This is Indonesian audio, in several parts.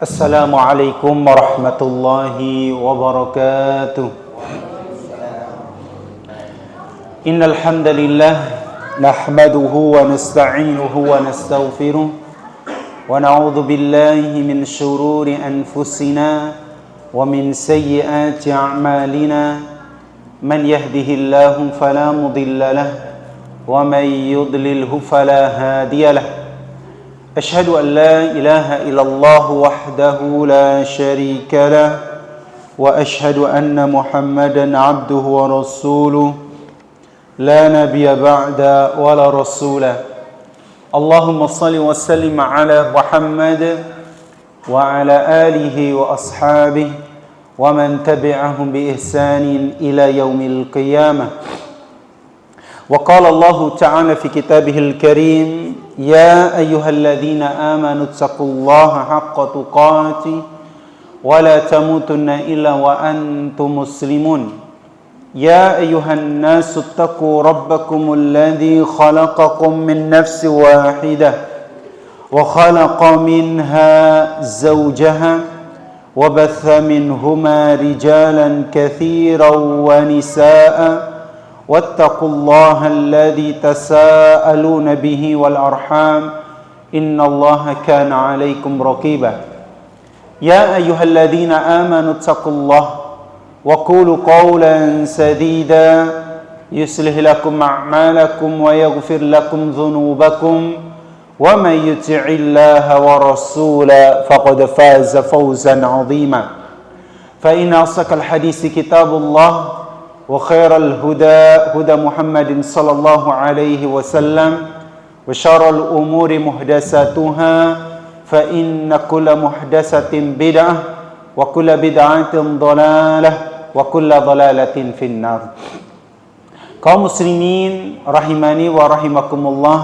Assalamualaikum warahmatullahi wabarakatuh. Innal hamdalillah nahmaduhu wa nasta'inuhu wa nastaghfiruh wa na'udzu billahi min shururi anfusina wa min sayyiati a'malina. Man yahdihillahu fala mudilla lahu wa man yudlilhu fala hadiya lahu. أشهد أن لا إله إلا الله وحده لا شريك له وأشهد أن محمدا عبده ورسوله لا نبي بعد ولا رسول. اللهم صل وسلم على محمد وعلى آله وأصحابه ومن تبعهم بإحسان إلى يوم القيامة. وقال الله تعالى في كتابه الكريم: يا أيها الذين آمنوا اتقوا الله حق تقاته ولا تموتن إلا وأنتم مسلمون. يا أيها الناس اتقوا ربكم الذي خلقكم من نفس واحدة وخلق منها زوجها وبث منهما رجالا كثيرا ونساء واتقوا الله الذي تساءلون به والأرحام إن الله كان عليكم رقيبا. يا أيها الذين آمنوا اتقوا الله وقولوا قولا سديدا يصلح لكم أعمالكم ويغفر لكم ذنوبكم ومن يطع الله ورسوله فقد فاز فوزا عظيما. فإن أصدق الحديث كتاب الله وخير الهدى هدى محمد صلى الله عليه وسلم وشر الأمور محدثاتها فإن كل محدثة بدعة وكل بدعة ضلالة وكل ضلالة في النار. Kaum muslimin rahimani wa rahimakumullah,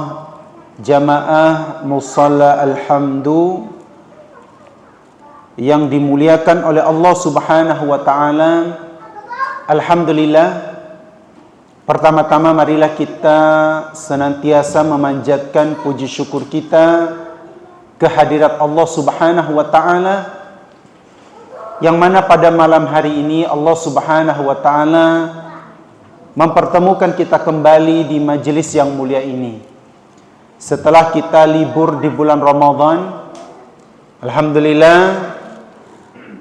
jamaah musalla alhamdu yang dimuliakan oleh Allah Subhanahu wa taala. Alhamdulillah, pertama-tama marilah kita senantiasa memanjatkan puji syukur kita kehadirat Allah Subhanahu wa taala, yang mana pada malam hari ini Allah Subhanahu wa taala mempertemukan kita kembali di majelis yang mulia ini. Setelah kita libur di bulan Ramadan, alhamdulillah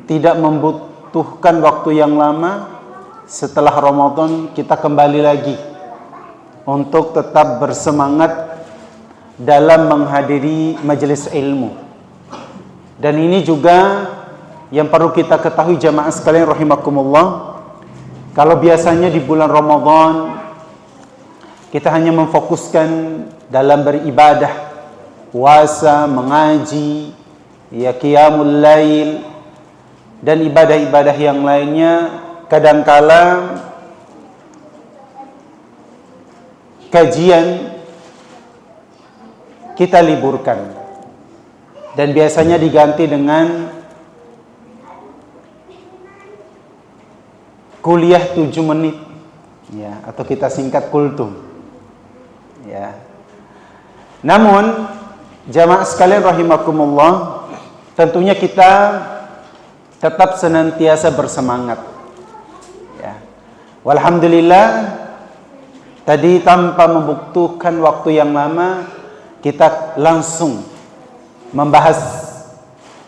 tidak membutuhkan waktu yang lama. Setelah Ramadan kita kembali lagi untuk tetap bersemangat dalam menghadiri majelis ilmu. Dan ini juga yang perlu kita ketahui jamaah sekalian rahimakumullah. Kalau biasanya di bulan Ramadan kita hanya memfokuskan dalam beribadah, puasa, mengaji, ya qiyamul lail dan ibadah-ibadah yang lainnya. Kadangkala kajian kita liburkan dan biasanya diganti dengan kuliah 7 menit ya, atau kita singkat kultum ya. Namun jamaah sekalian rahimakumullah, tentunya kita tetap senantiasa bersemangat. Walhamdulillah, tadi tanpa membutuhkan waktu yang lama kita langsung membahas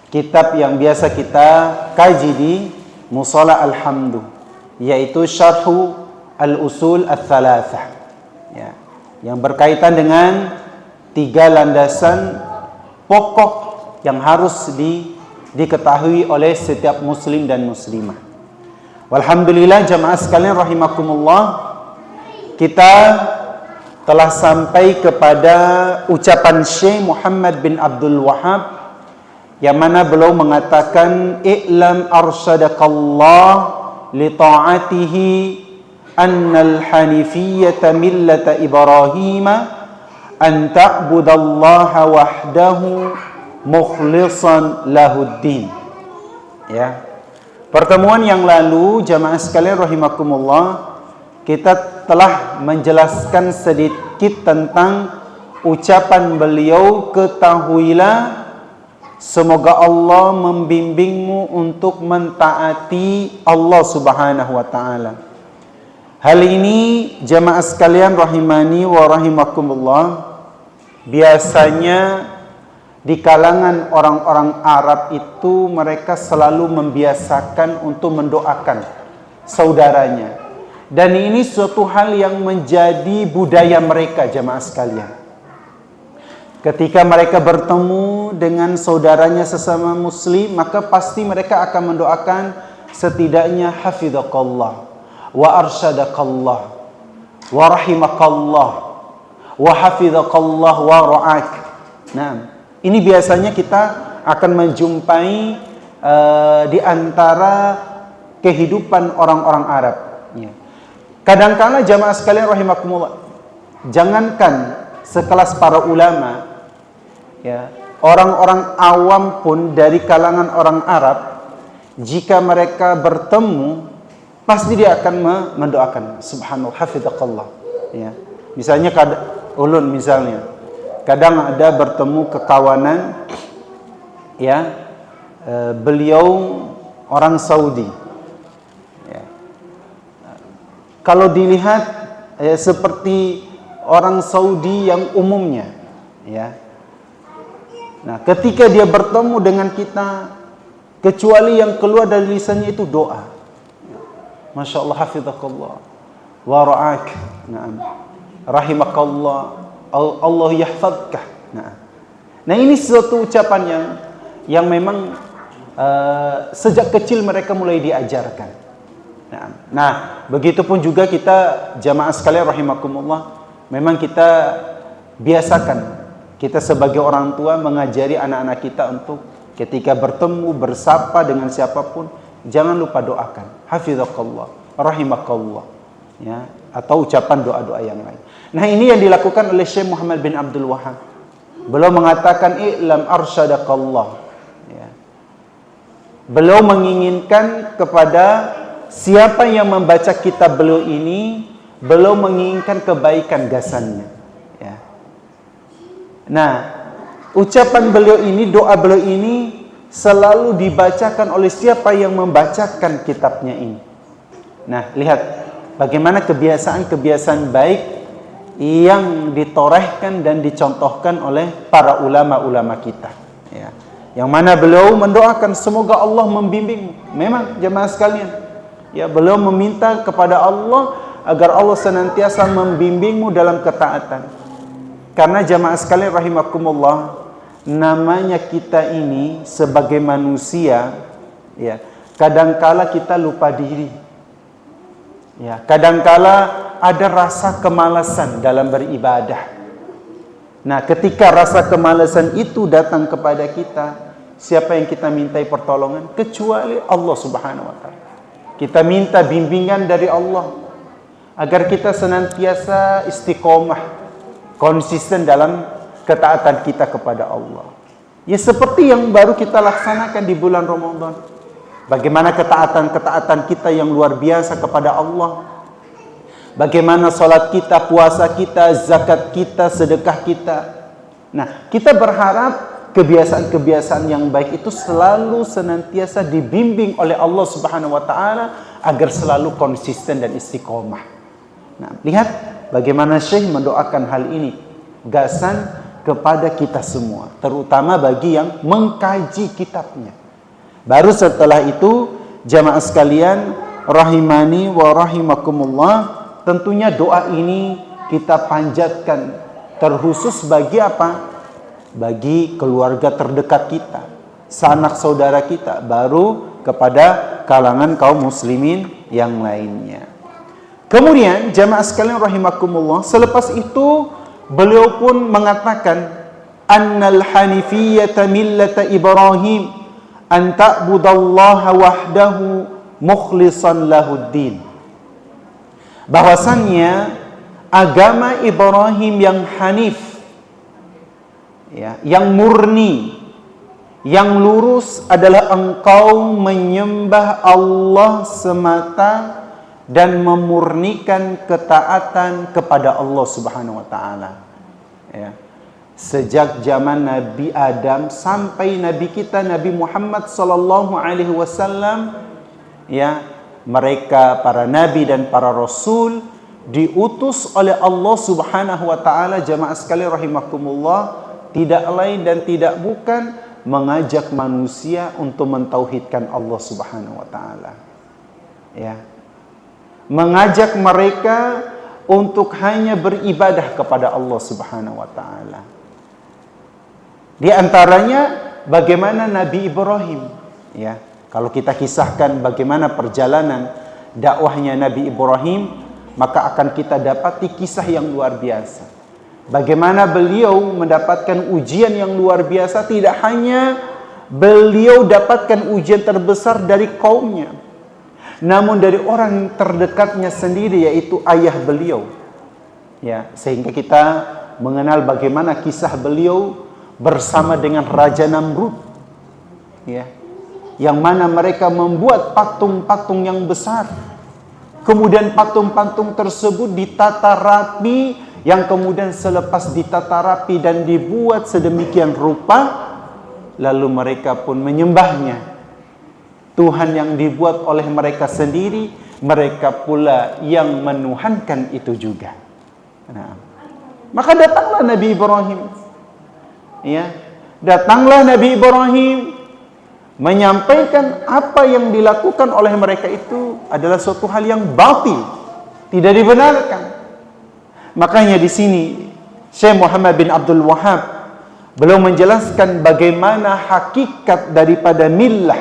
kitab yang biasa kita kaji di Mushola Alhamdu, yaitu Syarhu Al-Usul Ats-Tsalatsah ya, yang berkaitan dengan 3 landasan pokok yang harus diketahui oleh setiap muslim dan muslimah. Walhamdulillah jamaah sekalian rahimakumullah, kita telah sampai kepada ucapan Syekh Muhammad bin Abdul Wahhab yang mana beliau mengatakan: "I'lam arsyadakallah li ta'atihi annal hanifiyyata millata Ibrahim an ta'budallaha wahdahu mukhlishan lahuddin." Ya. Pertemuan yang lalu jamaah sekalian rahimakumullah, kita telah menjelaskan sedikit tentang ucapan beliau, ketahuilah Semoga Allah membimbingmu untuk mentaati Allah Subhanahu wa taala. Hal ini jamaah sekalian rahimani wa rahimakumullah, biasanya di kalangan orang-orang Arab itu mereka selalu membiasakan untuk mendoakan saudaranya. Dan ini suatu hal yang menjadi budaya mereka jamaah sekalian. Ketika mereka bertemu dengan saudaranya sesama muslim, maka pasti mereka akan mendoakan setidaknya hafidhakallah wa arsyadakallah wa rahimakallah wa hafidhakallah wa ra'ak. Nah, ini biasanya kita akan menjumpai di antara kehidupan orang-orang Arab. Ya. Kadangkala jamaah sekalian rahimakumullah, jangankan sekelas para ulama, ya, orang-orang awam pun dari kalangan orang Arab, jika mereka bertemu, pasti dia akan mendoakan subhanallah hafidhakallah. Ya. Misalnya ulun misalnya, kadang ada bertemu kekawanan, ya, beliau orang Saudi. Ya. Kalau dilihat seperti orang Saudi yang umumnya, ya. Nah, ketika dia bertemu dengan kita, kecuali yang keluar dari lisannya itu doa. Masya Allah hafidhakallah wa ra'ak. Naam. Rahimakallah. Allah yahfadkah. Nah, ini suatu ucapan yang memang sejak kecil mereka mulai diajarkan. Nah, begitupun juga kita jamaah sekalian rahimakumullah, memang kita biasakan, kita sebagai orang tua mengajari anak-anak kita untuk ketika bertemu, bersapa dengan siapapun, jangan lupa doakan hafidhakallah, rahimakallah, ya, atau ucapan doa-doa yang lain. Nah, ini yang dilakukan oleh Syekh Muhammad bin Abdul Wahhab. Beliau mengatakan i'lam arsyadakallah, ya. Beliau menginginkan kepada siapa yang membaca kitab beliau ini, beliau menginginkan kebaikan gasannya, ya. Nah, ucapan beliau ini, doa beliau ini selalu dibacakan oleh siapa yang membacakan kitabnya ini. Nah, lihat bagaimana kebiasaan-kebiasaan baik yang ditorehkan dan dicontohkan oleh para ulama-ulama kita, ya. Yang mana beliau mendoakan semoga Allah membimbing. Memang jemaah sekalian, ya, beliau meminta kepada Allah agar Allah senantiasa membimbingmu dalam ketaatan. Karena jamaah sekalian rahimakumullah, namanya kita ini sebagai manusia, ya, kadangkala kita lupa diri. Ya, kadangkala ada rasa kemalasan dalam beribadah. Nah, ketika rasa kemalasan itu datang kepada kita, siapa yang kita mintai pertolongan? Kecuali Allah Subhanahu wa taala. Kita minta bimbingan dari Allah agar kita senantiasa istiqomah, konsisten dalam ketaatan kita kepada Allah. Ya, seperti yang baru kita laksanakan di bulan Ramadan. Bagaimana ketaatan-ketaatan kita yang luar biasa kepada Allah. Bagaimana salat kita, puasa kita, zakat kita, sedekah kita. Nah, kita berharap kebiasaan-kebiasaan yang baik itu selalu senantiasa dibimbing oleh Allah Subhanahu wa taala agar selalu konsisten dan istiqomah. Nah, lihat bagaimana Syekh mendoakan hal ini, gasan kepada kita semua, terutama bagi yang mengkaji kitabnya. Baru setelah itu jamaah sekalian rahimani wa rahimakumullah, tentunya doa ini kita panjatkan terkhusus bagi apa? Bagi keluarga terdekat kita, sanak saudara kita, baru kepada kalangan kaum muslimin yang lainnya. Kemudian jamaah sekalian rahimakumullah, selepas itu beliau pun mengatakan annal hanifiyyata millata Ibrahim an ta'budallaha wahdahu mukhlishan lahuddin. Bahwasannya agama Ibrahim yang hanif, ya, yang murni, yang lurus adalah engkau menyembah Allah semata dan memurnikan ketaatan kepada Allah Subhanahu wa taala. Ya. sejak zaman Nabi Adam sampai Nabi kita Nabi Muhammad sallallahu alaihi wasallam, ya, mereka para nabi dan para rasul diutus oleh Allah Subhanahu wa taala, jamaah sekalian rahimakumullah, tidak lain dan tidak bukan mengajak manusia untuk mentauhidkan Allah Subhanahu wa taala. Ya. Mengajak mereka untuk hanya beribadah kepada Allah Subhanahu wa taala. Di antaranya bagaimana Nabi Ibrahim, ya. Kalau kita kisahkan bagaimana perjalanan dakwahnya Nabi Ibrahim, maka akan kita dapati kisah yang luar biasa. Bagaimana beliau mendapatkan ujian yang luar biasa, tidak hanya beliau dapatkan ujian terbesar dari kaumnya, namun dari orang terdekatnya sendiri, yaitu ayah beliau. Ya, sehingga kita mengenal bagaimana kisah beliau bersama dengan Raja Namrud, ya, yang mana mereka membuat patung-patung yang besar. Kemudian patung-patung tersebut ditata rapi, yang kemudian selepas ditata rapi dan dibuat sedemikian rupa, lalu mereka pun menyembahnya. Tuhan yang dibuat oleh mereka sendiri, mereka pula yang menuhankan itu juga. Nah, maka datanglah Nabi Ibrahim. Ya, datanglah Nabi Ibrahim menyampaikan apa yang dilakukan oleh mereka itu adalah suatu hal yang batil, tidak dibenarkan. Makanya di sini Syekh Muhammad bin Abdul Wahhab beliau menjelaskan bagaimana hakikat daripada millah.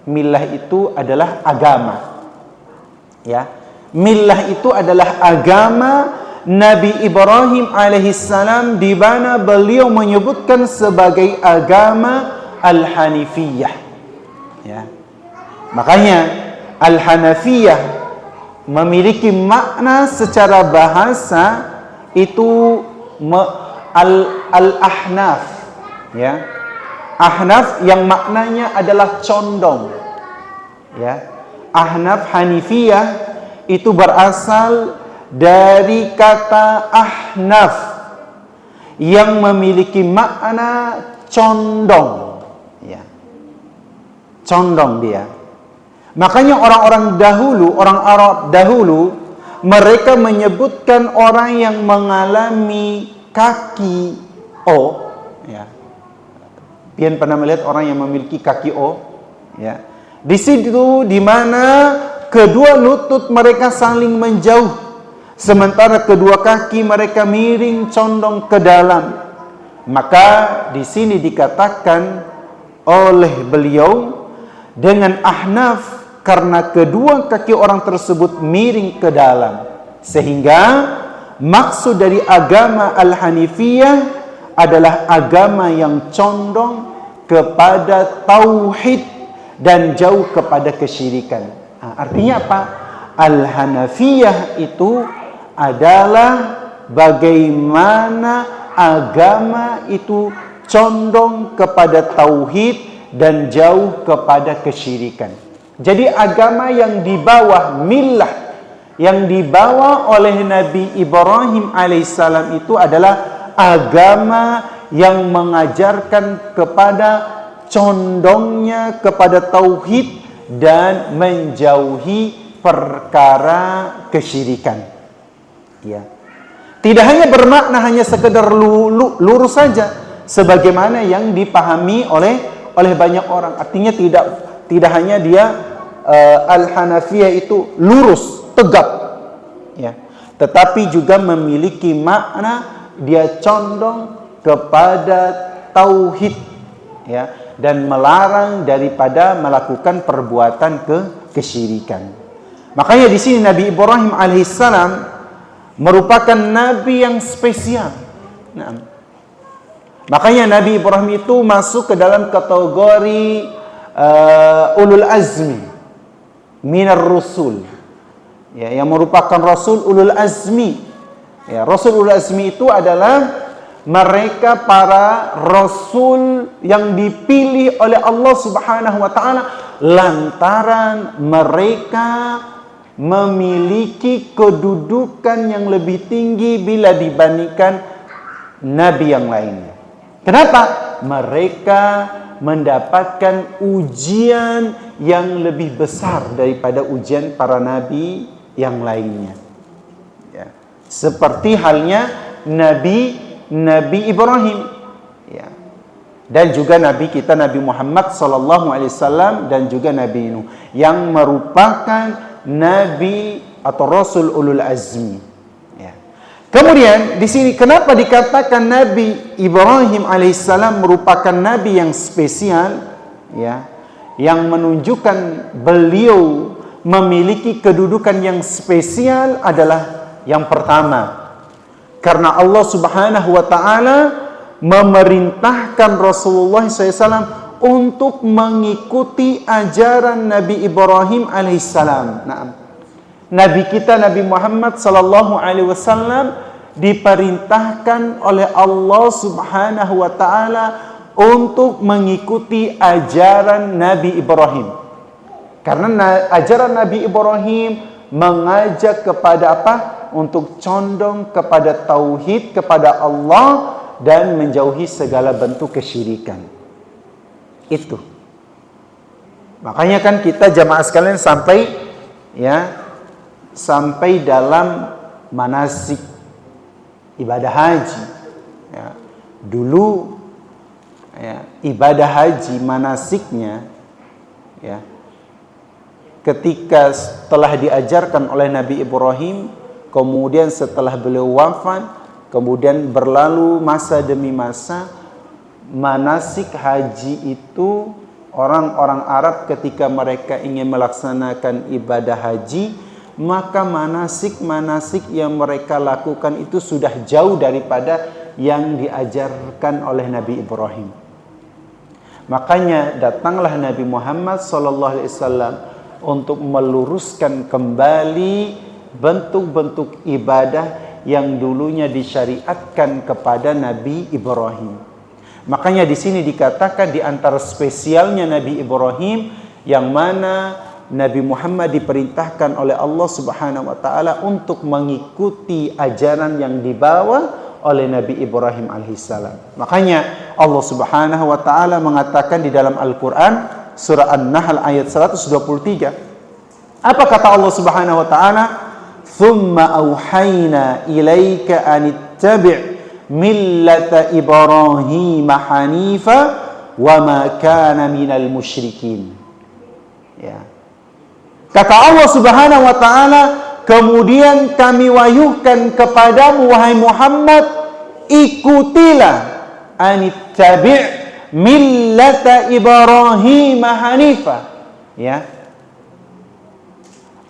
Millah itu adalah agama. Ya, millah itu adalah agama Nabi Ibrahim alaihissalam, di mana beliau menyebutkan sebagai agama Al-Hanifiyah. Ya. Makanya Al-Hanafiyah memiliki makna secara bahasa itu Al-Ahnaf. Ya. Ahnaf yang maknanya adalah condong. Ya. Ahnaf Hanifiyah itu berasal dari kata ahnaf yang memiliki makna condong, ya, condong dia. Makanya orang-orang dahulu, orang Arab dahulu, mereka menyebutkan orang yang mengalami kaki O, ya. Pian pernah melihat orang yang memiliki kaki O, ya. Di situ di mana kedua lutut mereka saling menjauh, sementara kedua kaki mereka miring condong ke dalam. Maka di sini dikatakan oleh beliau dengan ahnaf karena kedua kaki orang tersebut miring ke dalam. Sehingga maksud dari agama Al-Hanifiyah adalah agama yang condong kepada tauhid dan jauh kepada kesyirikan. Artinya apa? Al-Hanafiyah itu adalah bagaimana agama itu condong kepada tauhid dan jauh kepada kesyirikan. Jadi agama yang di bawah millah, yang dibawa oleh Nabi Ibrahim alaihissalam itu adalah agama yang mengajarkan kepada condongnya kepada tauhid dan menjauhi perkara kesyirikan. Ya. Tidak hanya bermakna hanya sekedar lurus saja, sebagaimana yang dipahami oleh banyak orang. Artinya tidak hanya dia Al-Hanafiyah itu lurus, tegap, ya, tetapi juga memiliki makna dia condong kepada tauhid, ya, dan melarang daripada melakukan perbuatan kesyirikan. Makanya di sini Nabi Ibrahim alaihissalam merupakan nabi yang spesial. Nah, makanya Nabi Ibrahim itu masuk ke dalam kategori ulul azmi minar rusul, ya, yang merupakan rasul ulul azmi. Ya, rasul ulul azmi itu adalah mereka para rasul yang dipilih oleh Allah Subhanahu wa taala lantaran mereka memiliki kedudukan yang lebih tinggi bila dibandingkan nabi yang lainnya. Kenapa? Mereka mendapatkan ujian yang lebih besar daripada ujian para nabi yang lainnya. Ya. Seperti halnya Nabi Ibrahim, ya. Dan juga Nabi kita Nabi Muhammad SAW dan juga Nabi Nuh yang merupakan Nabi atau Rasul Ulul Azmi. Ya. Kemudian di sini kenapa dikatakan Nabi Ibrahim alaihissalam merupakan Nabi yang spesial, ya, yang menunjukkan beliau memiliki kedudukan yang spesial adalah yang pertama, karena Allah Subhanahu wa Ta'ala memerintahkan Rasulullah SAW untuk mengikuti ajaran Nabi Ibrahim alaihissalam. Nah, Nabi kita Nabi Muhammad sallallahu alaihi wasallam diperintahkan oleh Allah Subhanahu wa Ta'ala untuk mengikuti ajaran Nabi Ibrahim. Karena ajaran Nabi Ibrahim mengajak kepada apa? Untuk condong kepada tauhid, kepada Allah, dan menjauhi segala bentuk kesyirikan. Itu. Makanya kan kita jamaah sekalian sampai dalam manasik ibadah haji. Ya. Dulu ya, ibadah haji manasiknya, ya, ketika setelah diajarkan oleh Nabi Ibrahim, kemudian setelah beliau wafat, kemudian berlalu masa demi masa, manasik haji itu orang-orang Arab ketika mereka ingin melaksanakan ibadah haji, maka manasik-manasik yang mereka lakukan itu sudah jauh daripada yang diajarkan oleh Nabi Ibrahim. Makanya datanglah Nabi Muhammad SAW untuk meluruskan kembali bentuk-bentuk ibadah yang dulunya disyariatkan kepada Nabi Ibrahim. Makanya di sini dikatakan di antara spesialnya Nabi Ibrahim yang mana Nabi Muhammad diperintahkan oleh Allah Subhanahu wa Ta'ala untuk mengikuti ajaran yang dibawa oleh Nabi Ibrahim alaihissalam. Makanya Allah Subhanahu wa Ta'ala mengatakan di dalam Al-Quran surah An-Nahl ayat 123. Apa kata Allah Subhanahu wa Ta'ala? Thumma awhayna ilaika anittabi' millata Ibrahim hanifa wa ma kana minal musyrikin. Ya. Kata Allah Subhanahu wa Ta'ala, kemudian kami wahyukan kepadamu wahai Muhammad, ikutilah anittabi' millata Ibrahim hanifa. Ya.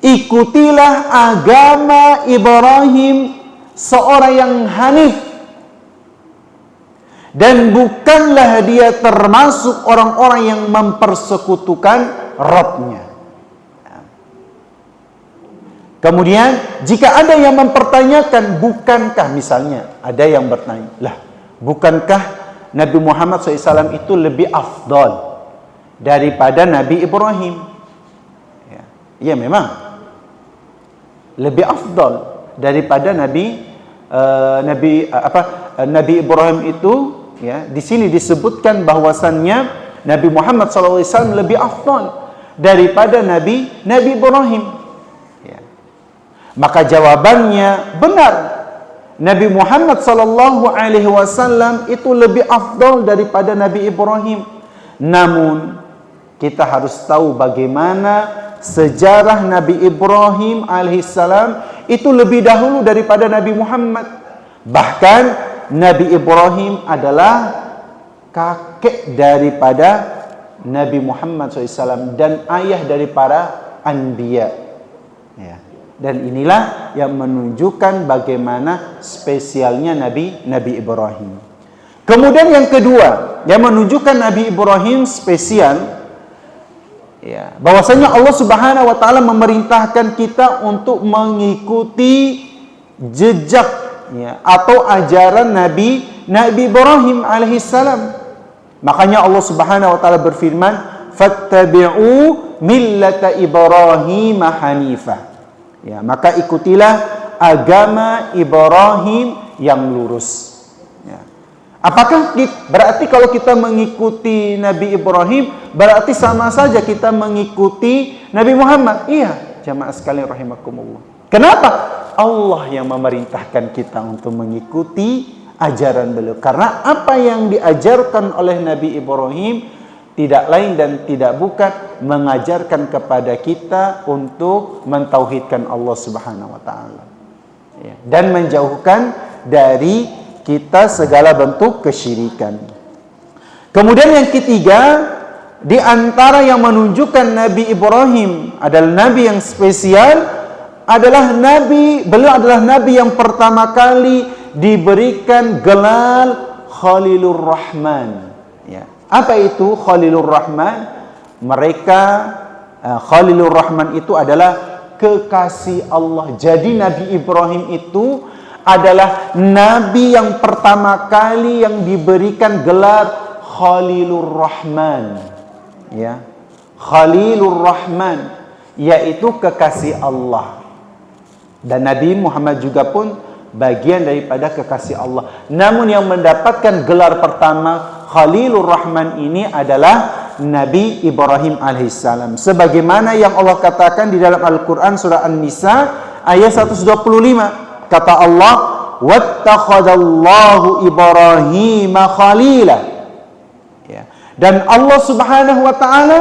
Ikutilah agama Ibrahim, seorang yang hanif, dan bukanlah dia termasuk orang-orang yang mempersekutukan Rabb-Nya. Kemudian jika ada yang mempertanyakan, bukankah misalnya ada yang bertanya, lah bukankah Nabi Muhammad SAW itu lebih afdal daripada Nabi Ibrahim? Ya memang lebih afdal daripada Nabi Ibrahim itu, ya, di sini disebutkan bahwasannya Nabi Muhammad SAW lebih afdal daripada Nabi Ibrahim. Ya. Maka jawabannya benar, Nabi Muhammad SAW itu lebih afdal daripada Nabi Ibrahim. Namun kita harus tahu bagaimana sejarah Nabi Ibrahim alaihissalam itu lebih dahulu daripada Nabi Muhammad. Bahkan Nabi Ibrahim adalah kakek daripada Nabi Muhammad SAW dan ayah dari para anbiya. Ya. Dan inilah yang menunjukkan bagaimana spesialnya Nabi Ibrahim. Kemudian yang kedua yang menunjukkan Nabi Ibrahim spesial, ya, bahwasanya Allah Subhanahu wa Ta'ala memerintahkan kita untuk mengikuti jejak, ya, atau ajaran Nabi Ibrahim alaihissalam. Makanya Allah Subhanahu wa Ta'ala berfirman, fattabi'u millata Ibrahim hanifa. Ya, maka ikutilah agama Ibrahim yang lurus. Ya. Apakah berarti kalau kita mengikuti Nabi Ibrahim berarti sama saja kita mengikuti Nabi Muhammad? Iya, jamaah sekalian rahimakumullah. Kenapa? Allah yang memerintahkan kita untuk mengikuti ajaran beliau. Karena apa yang diajarkan oleh Nabi Ibrahim tidak lain dan tidak bukan mengajarkan kepada kita untuk mentauhidkan Allah Subhanahu wa taala. Ya, dan menjauhkan dari kita segala bentuk kesyirikan. Kemudian yang ketiga, di antara yang menunjukkan Nabi Ibrahim adalah nabi yang spesial, beliau adalah nabi yang pertama kali diberikan gelar Khalilur Rahman. Ya. Apa itu Khalilur Rahman? Khalilur Rahman itu adalah kekasih Allah. Jadi Nabi Ibrahim itu adalah nabi yang pertama kali yang diberikan gelar Khalilur Rahman. Ya. Khalilur Rahman, yaitu kekasih Allah. Dan Nabi Muhammad juga pun bagian daripada kekasih Allah. Namun yang mendapatkan gelar pertama Khalilur Rahman ini adalah Nabi Ibrahim alaihissalam. Sebagaimana yang Allah katakan di dalam Al-Quran surah An-Nisa ayat 125. Kata Allah, "Wattakhadallahu Ibrahima khalila." Ya. Dan Allah Subhanahu wa taala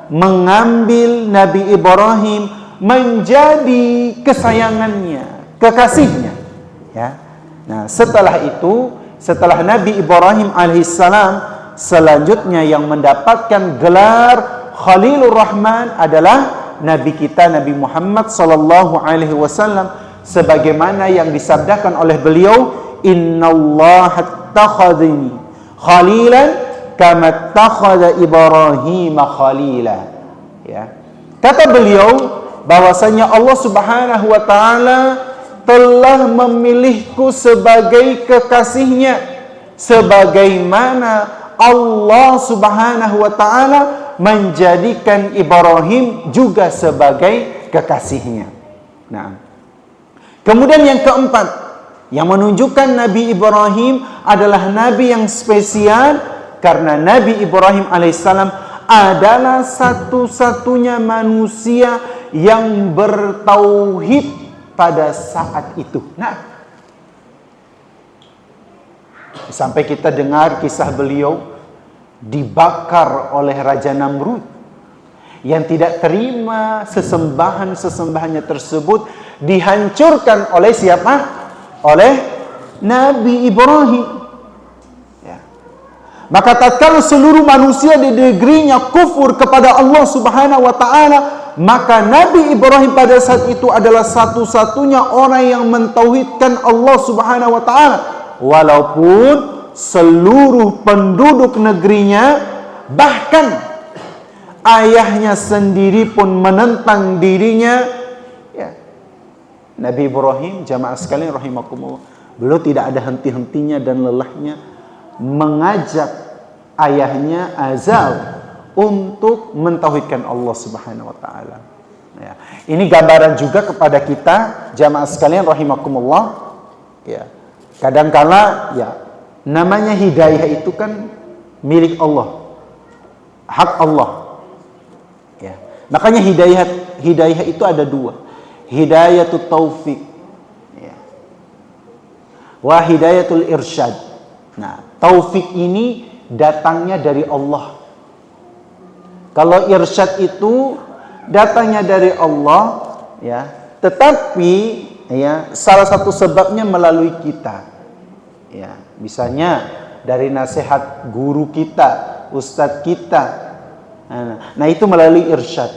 mengambil Nabi Ibrahim menjadi kesayangannya, kekasihnya. Ya. Nah, setelah itu, setelah Nabi Ibrahim alaihissalam, selanjutnya yang mendapatkan gelar Khalilur Rahman adalah Nabi kita Nabi Muhammad sallallahu alaihi wasallam, sebagaimana yang disabdakan oleh beliau, "Innallaha attakhadhani khalilan kama attakhadha Ibrahim khalila." Ya. Kata beliau bahwasanya Allah Subhanahu wa taala telah memilihku sebagai kekasihnya, sebagaimana Allah Subhanahu wa taala menjadikan Ibrahim juga sebagai kekasihnya. Nah, kemudian yang keempat, yang menunjukkan Nabi Ibrahim adalah nabi yang spesial karena Nabi Ibrahim alaihissalam adalah satu-satunya manusia yang bertauhid pada saat itu. Nah, sampai kita dengar kisah beliau dibakar oleh Raja Namrud yang tidak terima sesembahan-sesembahannya tersebut dihancurkan oleh siapa? Oleh Nabi Ibrahim. Ya. Maka tatkala seluruh manusia di negerinya kufur kepada Allah Subhanahu wa taala, maka Nabi Ibrahim pada saat itu adalah satu-satunya orang yang mentauhidkan Allah Subhanahu wa taala. Walaupun seluruh penduduk negerinya, bahkan ayahnya sendiri pun menentang dirinya, ya. Nabi Ibrahim, jamaah sekalian rahimakumullah, beliau tidak ada henti-hentinya dan lelahnya mengajak ayahnya Azal untuk mentauhidkan Allah Subhanahu wa taala. Ya. Ini gambaran juga kepada kita, jamaah sekalian rahimakumullah, ya. Kadangkala ya, namanya hidayah itu kan milik Allah, hak Allah. Ya. Makanya hidayah itu ada dua, hidayatul taufik, ya, wa hidayatul irsyad. Nah, taufik ini datangnya dari Allah. Kalau irsyad itu datangnya dari Allah, ya, tetapi ya salah satu sebabnya melalui kita. Ya, misalnya dari nasihat guru kita, ustadz kita. Nah, itu melalui irsyad.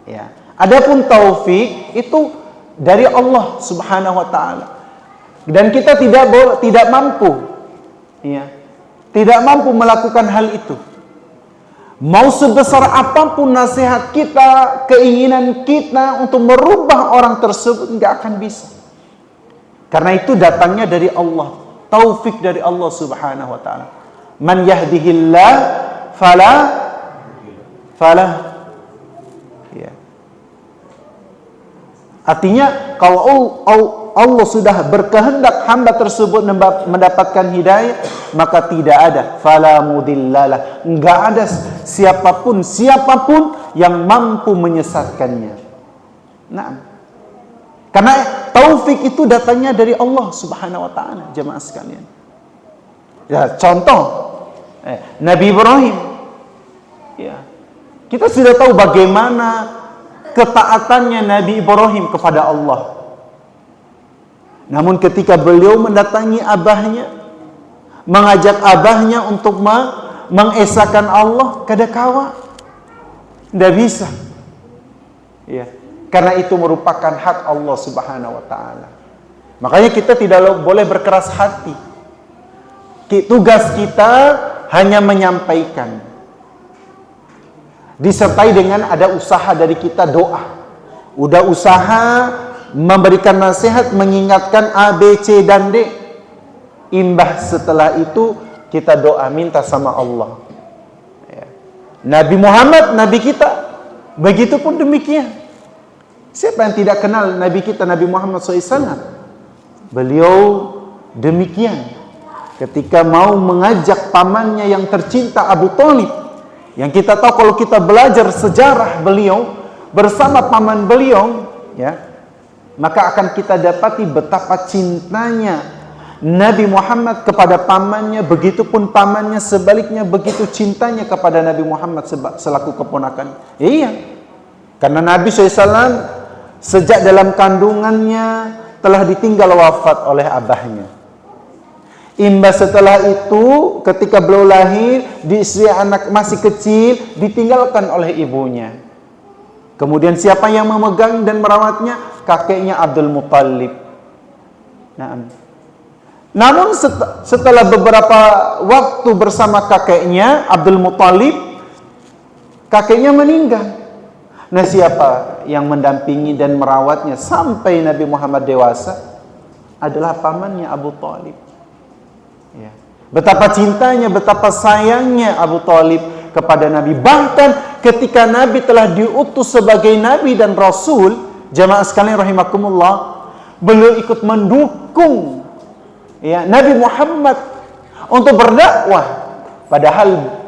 Ya. Adapun taufik itu dari Allah Subhanahu wa taala. Dan kita tidak mampu, ya, tidak mampu melakukan hal itu. Mau sebesar apapun nasihat kita, keinginan kita untuk merubah orang tersebut nggak akan bisa. Karena itu datangnya dari Allah, taufik dari Allah Subhanahu wa taala. Man yahdihillah fala ya. Artinya kalau Allah sudah berkehendak hamba tersebut mendapatkan hidayah, maka tidak ada fala mudillalah, enggak ada siapapun yang mampu menyesatkannya. Nah, karena taufik itu datangnya dari Allah Subhanahu wa taala, jemaah sekalian. Ya, contoh Nabi Ibrahim. Ya. Kita sudah tahu bagaimana ketaatannya Nabi Ibrahim kepada Allah. Namun ketika beliau mendatangi abahnya, mengajak abahnya untuk mengesahkan Allah, kadakawa tidak bisa. Ya, karena itu merupakan hak Allah Subhanahu wa taala. Makanya kita tidak boleh berkeras hati. Tugas kita hanya menyampaikan, disertai dengan ada usaha dari kita, doa. Udah usaha memberikan nasihat, mengingatkan A, B, C, dan D. Imbah setelah itu kita doa minta sama Allah. Ya. Nabi Muhammad, Nabi kita, begitu pun demikian. Siapa yang tidak kenal Nabi kita, Nabi Muhammad SAW? Beliau demikian. Ketika mau mengajak pamannya yang tercinta Abu Thalib, yang kita tahu kalau kita belajar sejarah beliau bersama paman beliau, ya, maka akan kita dapati betapa cintanya Nabi Muhammad kepada pamannya, begitupun pamannya sebaliknya begitu cintanya kepada Nabi Muhammad selaku keponakan. Iya, karena Nabi SAW sejak dalam kandungannya telah ditinggal wafat oleh abahnya. Imbas setelah itu ketika beliau lahir, diistri anak masih kecil, ditinggalkan oleh ibunya. Kemudian siapa yang memegang dan merawatnya? Kakeknya Abdul Muttalib. Nah, namun setelah beberapa waktu bersama kakeknya Abdul Muttalib, kakeknya meninggal. Nah, siapa yang mendampingi dan merawatnya sampai Nabi Muhammad dewasa? Adalah pamannya Abu Thalib. Ya. Betapa cintanya, betapa sayangnya Abu Thalib kepada Nabi. Bahkan ketika Nabi telah diutus sebagai Nabi dan Rasul, jamaah sekalian rahimakumullah, beliau ikut mendukung, ya, Nabi Muhammad untuk berdakwah. Padahal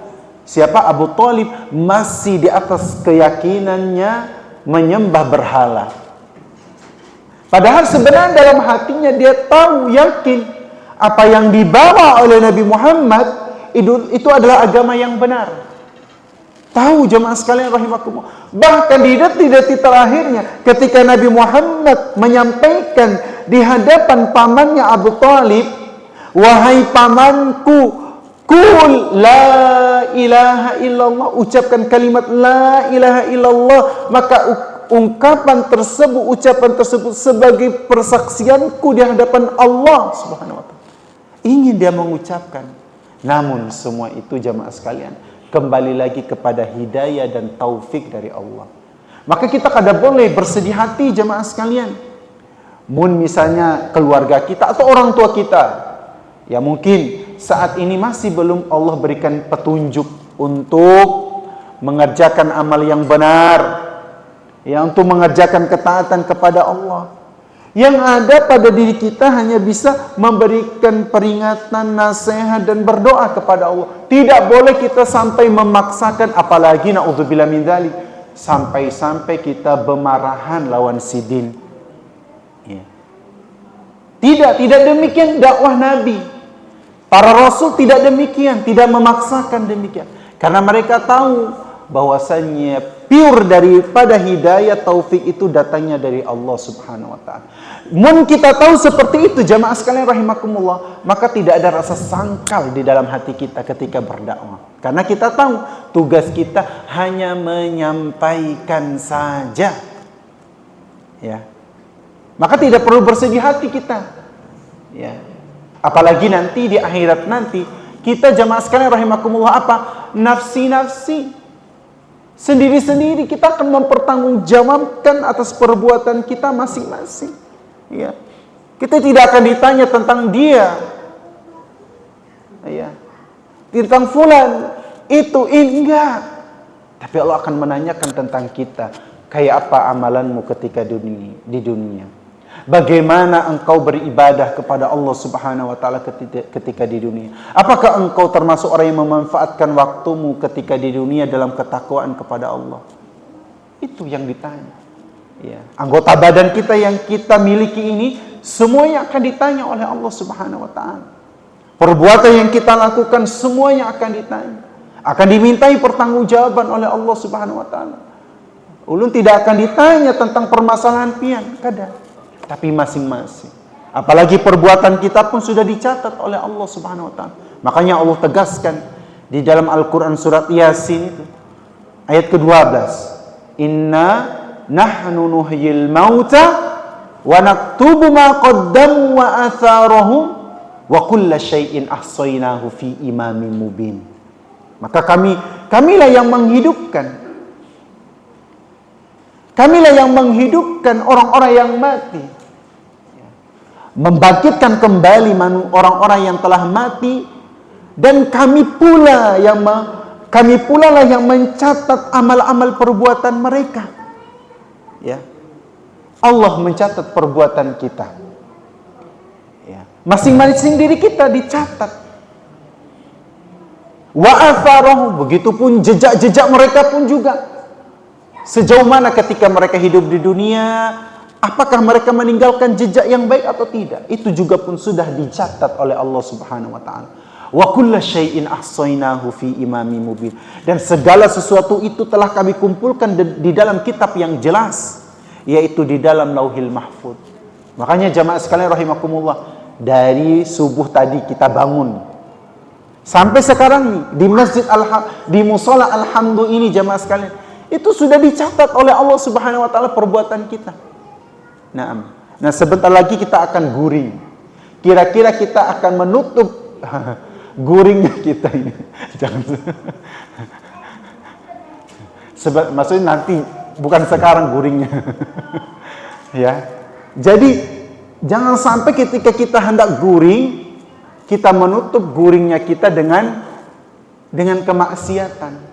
siapa? Abu Thalib masih di atas keyakinannya menyembah berhala. Padahal sebenarnya dalam hatinya dia tahu, yakin apa yang dibawa oleh Nabi Muhammad itu adalah agama yang benar. Tahu jemaah sekalian rahimakumullah. Bahkan di detik-detik terakhirnya ketika Nabi Muhammad menyampaikan di hadapan pamannya Abu Thalib, wahai pamanku, qul la ilaha illallah, ucapkan kalimat la ilaha illallah, maka ungkapan tersebut, ucapan tersebut sebagai persaksianku di hadapan Allah Subhanahu wa taala. Ingin dia mengucapkan. Namun semua itu jamaah sekalian kembali lagi kepada hidayah dan taufik dari Allah. Maka kita kada boleh bersedih hati jamaah sekalian. Mun misalnya keluarga kita atau orang tua kita, ya mungkin saat ini masih belum Allah berikan petunjuk untuk mengerjakan amal yang benar, ya, untuk mengerjakan ketaatan kepada Allah. Yang ada pada diri kita hanya bisa memberikan peringatan, nasihat, dan berdoa kepada Allah. Tidak boleh kita sampai memaksakan, apalagi na'udzubillah min dzalik, sampai-sampai kita bermarahan lawan sidin. Ya. Tidak demikian dakwah Nabi. Para Rasul tidak demikian, tidak memaksakan demikian. Karena mereka tahu bahwasannya pure daripada hidayah taufik itu datangnya dari Allah Subhanahu wa taala. Mun kita tahu seperti itu jamaah sekalian rahimakumullah, maka tidak ada rasa sangkal di dalam hati kita ketika berdakwah. Karena kita tahu tugas kita hanya menyampaikan saja. Ya. Maka tidak perlu bersedih hati kita. Ya. Apalagi nanti di akhirat nanti kita jamaah sekalian rahimakumullah apa? Nafsi-nafsi. Sendiri-sendiri kita akan mempertanggungjawabkan atas perbuatan kita masing-masing. Ya. Kita tidak akan ditanya tentang dia. Ya. Tentang fulan, itu, enggak. Tapi Allah akan menanyakan tentang kita. Kayak apa amalanmu ketika di dunia. Bagaimana engkau beribadah kepada Allah Subhanahu wa taala ketika di dunia? Apakah engkau termasuk orang yang memanfaatkan waktumu ketika di dunia dalam ketakwaan kepada Allah? Itu yang ditanya. Ya. Anggota badan kita yang kita miliki ini semuanya akan ditanya oleh Allah Subhanahu wa taala. Perbuatan yang kita lakukan semuanya akan ditanya. Akan dimintai pertanggungjawaban oleh Allah Subhanahu wa taala. Ulun tidak akan ditanya tentang permasalahan pian, kada. Tapi masing-masing. Apalagi perbuatan kita pun sudah dicatat oleh Allah Subhanahu wa taala. Makanya Allah tegaskan di dalam Al-Qur'an surat Yasin itu ayat ke-12. Inna nahnu nuhyil mauta wa naktubu ma qaddamu wa atharahum wa kulla syai'in ahsaynahu fi imamin mubin. Maka kamilah yang menghidupkan. Kamilah yang menghidupkan orang-orang yang mati. Membangkitkan kembali orang-orang yang telah mati, dan kami pula lah yang mencatat amal-amal perbuatan mereka. Ya. Allah mencatat perbuatan kita. Ya. Masing-masing diri kita dicatat. Wa atharahum, begitupun jejak-jejak mereka pun juga. Sejauh mana ketika mereka hidup di dunia, apakah mereka meninggalkan jejak yang baik atau tidak? Itu juga pun sudah dicatat oleh Allah Subhanahu wa taala. Wa kulla syai'in ahsaynahu fi imamin mubin. Dan segala sesuatu itu telah kami kumpulkan di dalam kitab yang jelas, yaitu di dalam Lauhil Mahfuz. Makanya jamaah sekalian rahimakumullah, dari subuh tadi kita bangun sampai sekarang nih di di musala Alhamdulillah ini jamaah sekalian, itu sudah dicatat oleh Allah Subhanahu wa taala perbuatan kita. Nah, sebentar lagi kita akan guring. Kira-kira kita akan menutup guringnya kita ini. Jangan. Maksudnya nanti, bukan sekarang guringnya. Ya. Jadi jangan sampai ketika kita hendak guring, kita menutup guringnya kita dengan kemaksiatan.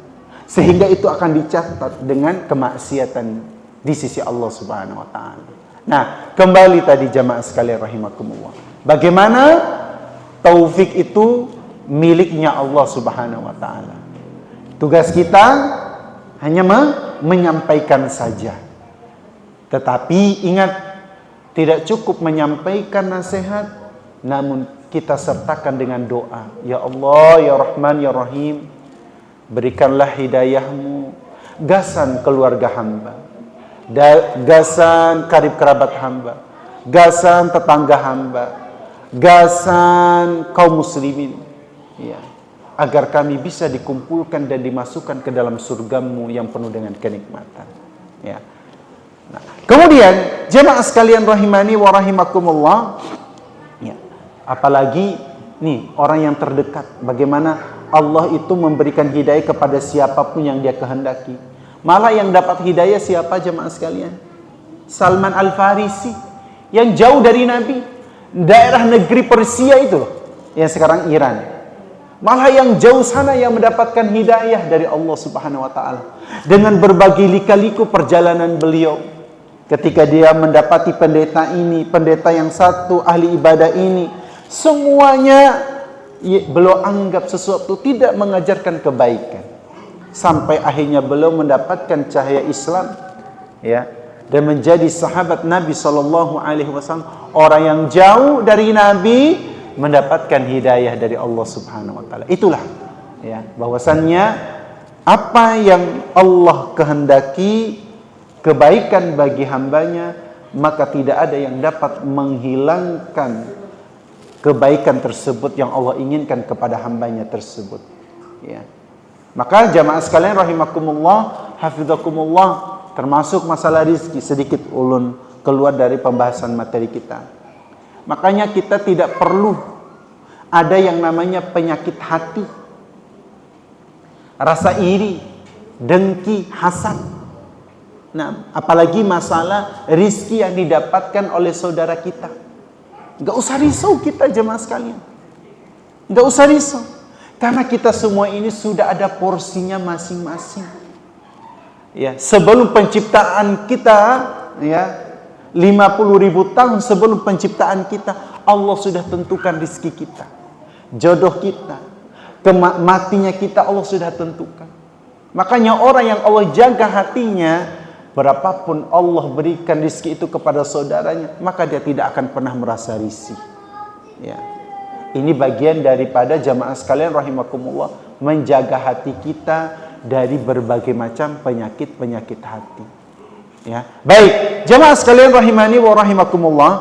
Sehingga itu akan dicatat dengan kemaksiatan di sisi Allah Subhanahu wa taala. Nah, kembali tadi jamaah sekalian rahimakumullah. Bagaimana taufik itu miliknya Allah Subhanahu wa taala. Tugas kita hanya menyampaikan saja. Tetapi ingat, tidak cukup menyampaikan nasihat, namun kita sertakan dengan doa. Ya Allah, ya Rahman, ya Rahim, berikanlah hidayahmu, gasan keluarga hamba, gasan karib kerabat hamba, gasan tetangga hamba, gasan kaum muslimin, ya, agar kami bisa dikumpulkan dan dimasukkan ke dalam surgamu yang penuh dengan kenikmatan. Ya. Nah, kemudian jemaah sekalian rahimani wa rahimakumullah, ya, apalagi nih orang yang terdekat, bagaimana Allah itu memberikan hidayah kepada siapapun yang dia kehendaki. Malah yang dapat hidayah siapa jemaah sekalian? Salman Al-Farisi, yang jauh dari Nabi, daerah negeri Persia itu loh, yang sekarang Iran. Malah yang jauh sana yang mendapatkan hidayah dari Allah Subhanahu wa taala. Dengan berbagai lika-liku perjalanan beliau, ketika dia mendapati pendeta ini, pendeta yang satu, ahli ibadah ini, semuanya beliau anggap sesuatu tidak mengajarkan kebaikan. Sampai akhirnya beliau mendapatkan cahaya Islam, ya, dan menjadi sahabat Nabi SAW, orang yang jauh dari Nabi mendapatkan hidayah dari Allah Subhanahu wa taala. Itulah, ya, bahwasannya apa yang Allah kehendaki kebaikan bagi hambanya, maka tidak ada yang dapat menghilangkan kebaikan tersebut yang Allah inginkan kepada hambanya tersebut. Ya. Maka jamaah sekalian rahimakumullah, hafizakumullah, termasuk masalah rizki, sedikit ulun keluar dari pembahasan materi kita. Makanya kita tidak perlu ada yang namanya penyakit hati, rasa iri, dengki, hasad. Nah, apalagi masalah rizki yang didapatkan oleh saudara kita. Gak usah risau kita jemaah sekalian. Gak usah risau. Karena kita semua ini sudah ada porsinya masing-masing. Ya, sebelum penciptaan kita, ya, 50.000 tahun sebelum penciptaan kita, Allah sudah tentukan rizki kita, jodoh kita, matinya kita Allah sudah tentukan. Makanya orang yang Allah jaga hatinya, berapapun Allah berikan rizki itu kepada saudaranya, maka dia tidak akan pernah merasa risih. Ya. Ini bagian daripada jamaah sekalian rahimakumullah, menjaga hati kita dari berbagai macam penyakit-penyakit hati. Ya. Baik, jamaah sekalian rahimani wa rahimakumullah.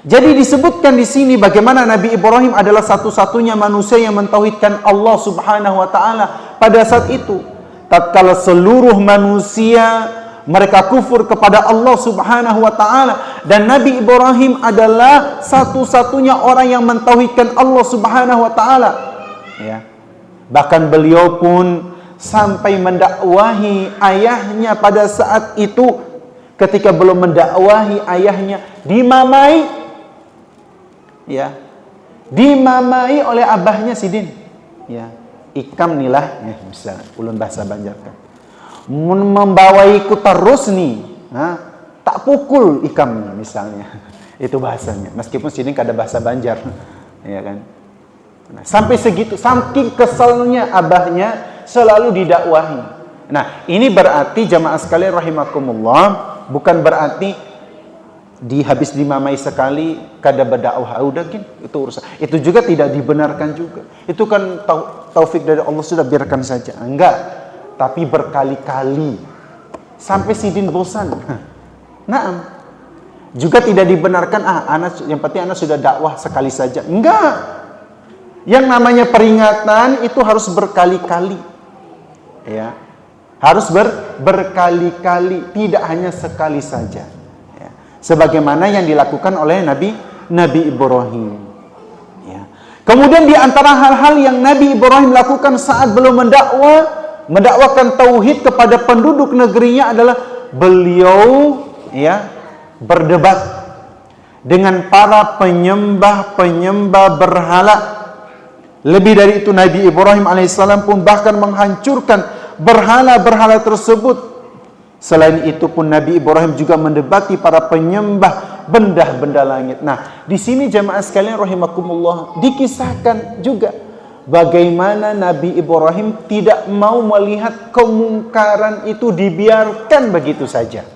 Jadi disebutkan di sini bagaimana Nabi Ibrahim adalah satu-satunya manusia yang mentauhidkan Allah Subhanahu wa taala pada saat itu. Tatkala seluruh manusia mereka kufur kepada Allah Subhanahu wa taala, dan Nabi Ibrahim adalah satu-satunya orang yang mentauhidkan Allah Subhanahu wa taala. Ya. Bahkan beliau pun sampai mendakwahi ayahnya pada saat itu, ketika belum mendakwahi ayahnya dimamai, ya, dimamai oleh abahnya Sidin, ya, ikam nilah, ya, bisa ulun bahasa Banjar kan, membawaiku terus nih, tak pukul ikam misalnya, itu bahasanya, meskipun Sidin kada bahasa Banjar, ya kan. Nah, sampai segitu, saking keselnya abahnya selalu didakwahi. Nah, ini berarti jamaah sekalian rahimakumullah, bukan berarti habis dimamai sekali kada berdakwah, udah gin, itu urusan. Itu juga tidak dibenarkan juga. Itu kan taufik dari Allah, sudah biarkan saja. Enggak, tapi berkali-kali sampai Sidin bosan. Naam. Juga tidak dibenarkan, anak yang penting anak sudah dakwah sekali saja. Enggak. Yang namanya peringatan itu harus berkali-kali. Ya. Harus berkali-kali, tidak hanya sekali saja. Ya. Sebagaimana yang dilakukan oleh Nabi Ibrahim. Ya. Kemudian di antara hal-hal yang Nabi Ibrahim lakukan saat belum mendakwakan tauhid kepada penduduk negerinya adalah beliau, ya, berdebat dengan para penyembah berhala. Lebih dari itu, Nabi Ibrahim alaihissalam pun bahkan menghancurkan berhala-berhala tersebut. Selain itu pun Nabi Ibrahim juga mendebati para penyembah benda-benda langit. Nah, di sini jamaah sekalian rahimakumullah, dikisahkan juga bagaimana Nabi Ibrahim tidak mau melihat kemungkaran itu dibiarkan begitu saja.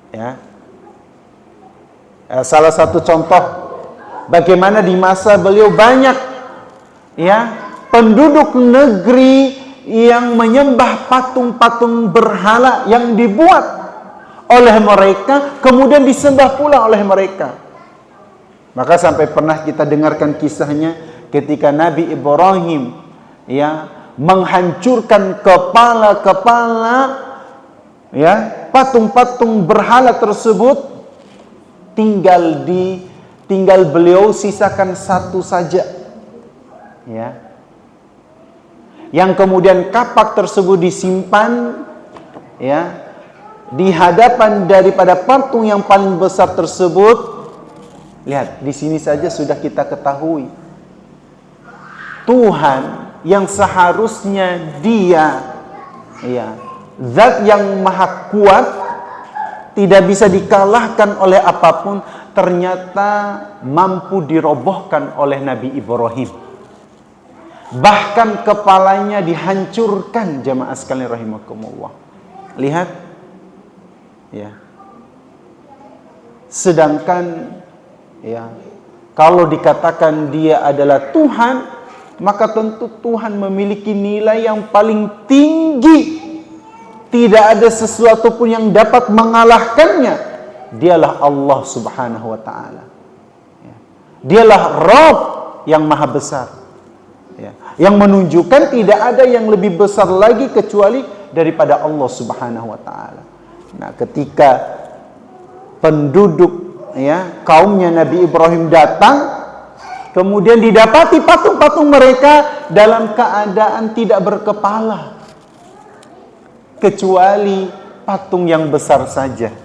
Ya. Salah satu contoh bagaimana di masa beliau banyak, ya, penduduk negeri yang menyembah patung-patung berhala yang dibuat oleh mereka, kemudian disembah pula oleh mereka. Maka sampai pernah kita dengarkan kisahnya ketika Nabi Ibrahim, ya, menghancurkan kepala-kepala, ya, patung-patung berhala tersebut, tinggal beliau sisakan satu saja, ya, yang kemudian kapak tersebut disimpan, ya, di hadapan daripada patung yang paling besar tersebut. Lihat, di sini saja sudah kita ketahui Tuhan yang seharusnya dia, ya, zat yang maha kuat, tidak bisa dikalahkan oleh apapun, ternyata mampu dirobohkan oleh Nabi Ibrahim. Bahkan kepalanya dihancurkan, jamaah sekalian rahimakumullah. Lihat, ya. Sedangkan, ya, kalau dikatakan dia adalah Tuhan, maka tentu Tuhan memiliki nilai yang paling tinggi. Tidak ada sesuatu pun yang dapat mengalahkannya. Dialah Allah Subhanahu wa ta'ala. Ya. Dialah Rabb yang maha besar. Ya. Yang menunjukkan tidak ada yang lebih besar lagi kecuali daripada Allah Subhanahu wa ta'ala. Nah, ketika penduduk, ya, kaumnya Nabi Ibrahim datang, kemudian didapati patung-patung mereka dalam keadaan tidak berkepala, kecuali patung yang besar saja,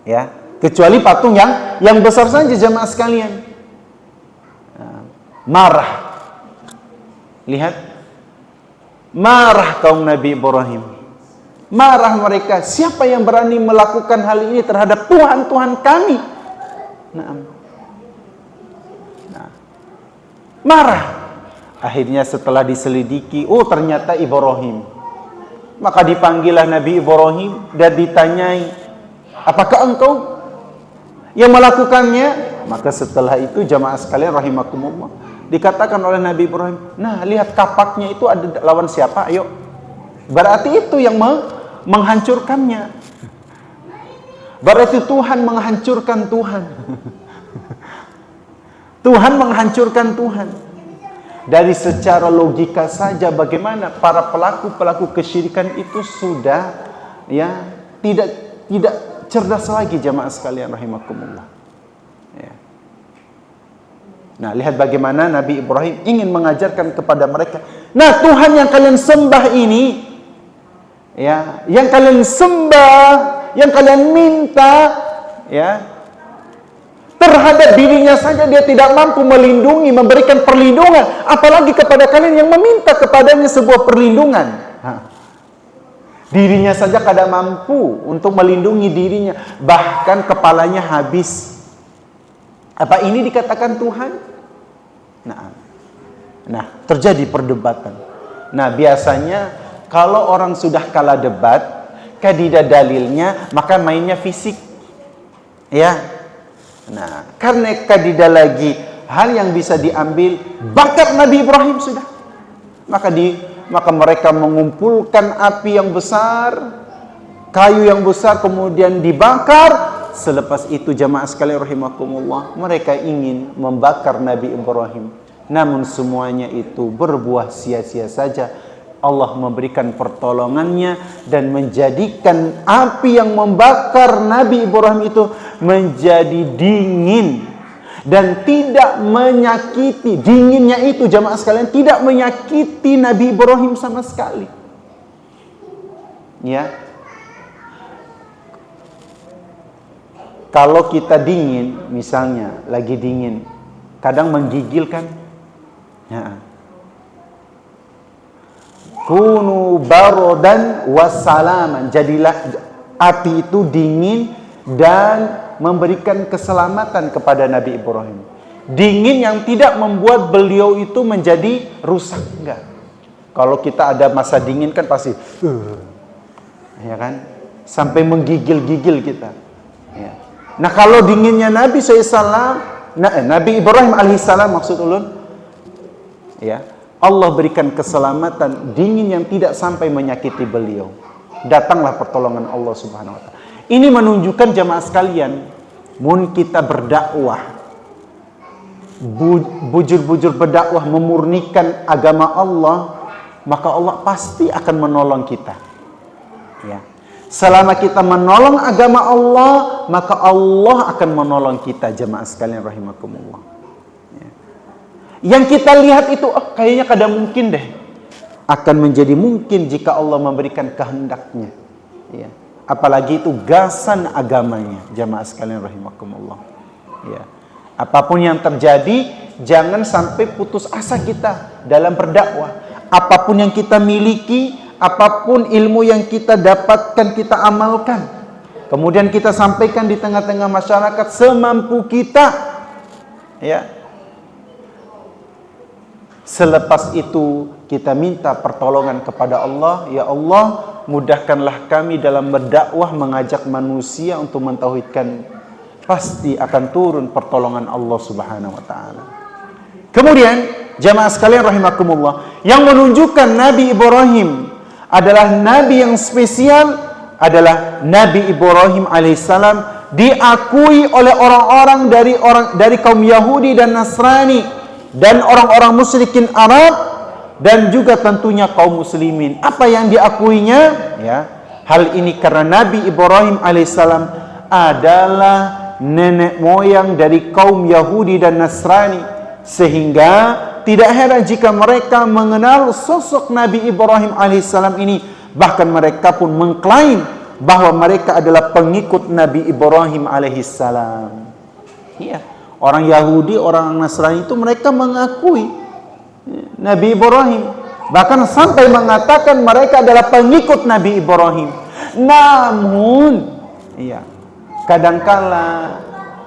ya, kecuali patung yang besar saja, jemaah sekalian. Marah, lihat, marah kaum Nabi Ibrahim. Marah mereka, siapa yang berani melakukan hal ini terhadap Tuhan-Tuhan kami? Nah, marah. Akhirnya setelah diselidiki, oh ternyata Ibrahim. Maka dipanggillah Nabi Ibrahim dan ditanyai, apakah engkau yang melakukannya? Maka setelah itu jamaah sekalian rahimakumullah, dikatakan oleh Nabi Ibrahim, nah lihat kapaknya itu ada lawan siapa? Ayo. Berarti itu yang menghancurkannya. Berarti Tuhan menghancurkan Tuhan. Tuhan menghancurkan Tuhan. Dari secara logika saja bagaimana para pelaku kesyirikan itu sudah ya tidak cerdas lagi jamaah sekalian rahimakumullah. Ya. Nah, lihat bagaimana Nabi Ibrahim ingin mengajarkan kepada mereka. Nah, Tuhan yang kalian sembah ini, ya, yang kalian sembah, yang kalian minta, ya, terhadap dirinya saja dia tidak mampu melindungi, memberikan perlindungan, apalagi kepada kalian yang meminta kepadanya sebuah perlindungan. Dirinya saja kadang mampu untuk melindungi dirinya, bahkan kepalanya habis. Apa ini dikatakan Tuhan? Nah, terjadi perdebatan. Nah, biasanya kalau orang sudah kalah debat, kadidah dalilnya, maka mainnya fisik. Ya. Nah, karena kadidah lagi hal yang bisa diambil bakat Nabi Ibrahim sudah. Maka mereka mengumpulkan api yang besar, kayu yang besar, kemudian dibakar. Selepas itu jamaah sekalian rahimakumullah, mereka ingin membakar Nabi Ibrahim. Namun semuanya itu berbuah sia-sia saja. Allah memberikan pertolongannya dan menjadikan api yang membakar Nabi Ibrahim itu menjadi dingin dan tidak menyakiti. Dinginnya itu jamaah sekalian tidak menyakiti Nabi Ibrahim sama sekali. Ya. Kalau kita dingin, misalnya lagi dingin, kadang menggigil kan? Ya. Kunu barodan wassalaman. Jadilah api itu dingin dan memberikan keselamatan kepada Nabi Ibrahim. Dingin yang tidak membuat beliau itu menjadi rusak, enggak. Kalau kita ada masa dingin kan pasti ya kan? Sampai menggigil-gigil kita. Ya. Nah, kalau dinginnya Nabi SAW, Nabi Ibrahim alaihissalam maksud ulun, ya, Allah berikan keselamatan, dingin yang tidak sampai menyakiti beliau. Datanglah pertolongan Allah Subhanahu wa taala. Ini menunjukkan jamaah sekalian, mun kita berdakwah, bujur-bujur berdakwah memurnikan agama Allah, maka Allah pasti akan menolong kita. Ya. Selama kita menolong agama Allah, maka Allah akan menolong kita jamaah sekalian rahimakumullah. Yang kita lihat itu kayaknya kadang mungkin deh, akan menjadi mungkin jika Allah memberikan kehendaknya. Ya. Apalagi itu gasan agamanya, jamaah sekalian rahimakumullah. Ya. Apapun yang terjadi, jangan sampai putus asa kita dalam berdakwah. Apapun yang kita miliki, apapun ilmu yang kita dapatkan, kita amalkan. Kemudian kita sampaikan di tengah-tengah masyarakat semampu kita. Ya. Selepas itu kita minta pertolongan kepada Allah. Ya Allah, mudahkanlah kami dalam berdakwah, mengajak manusia untuk mentauhidkan. Pasti akan turun pertolongan Allah Subhanahu wa taala. Kemudian jamaah sekalian rahimakumullah, yang menunjukkan Nabi Ibrahim adalah nabi yang spesial adalah Nabi Ibrahim alaihissalam diakui oleh orang-orang dari kaum Yahudi dan Nasrani dan orang-orang musyrikin Arab dan juga tentunya kaum muslimin. Apa yang diakuinya? Ya, hal ini karena Nabi Ibrahim alaihissalam adalah nenek moyang dari kaum Yahudi dan Nasrani, sehingga tidak heran jika mereka mengenal sosok Nabi Ibrahim alaihissalam ini. Bahkan mereka pun mengklaim bahwa mereka adalah pengikut Nabi Ibrahim alaihissalam. Iya. Orang Yahudi, orang Nasrani itu mereka mengakui Nabi Ibrahim. Bahkan sampai mengatakan mereka adalah pengikut Nabi Ibrahim. Namun, iya, kadangkala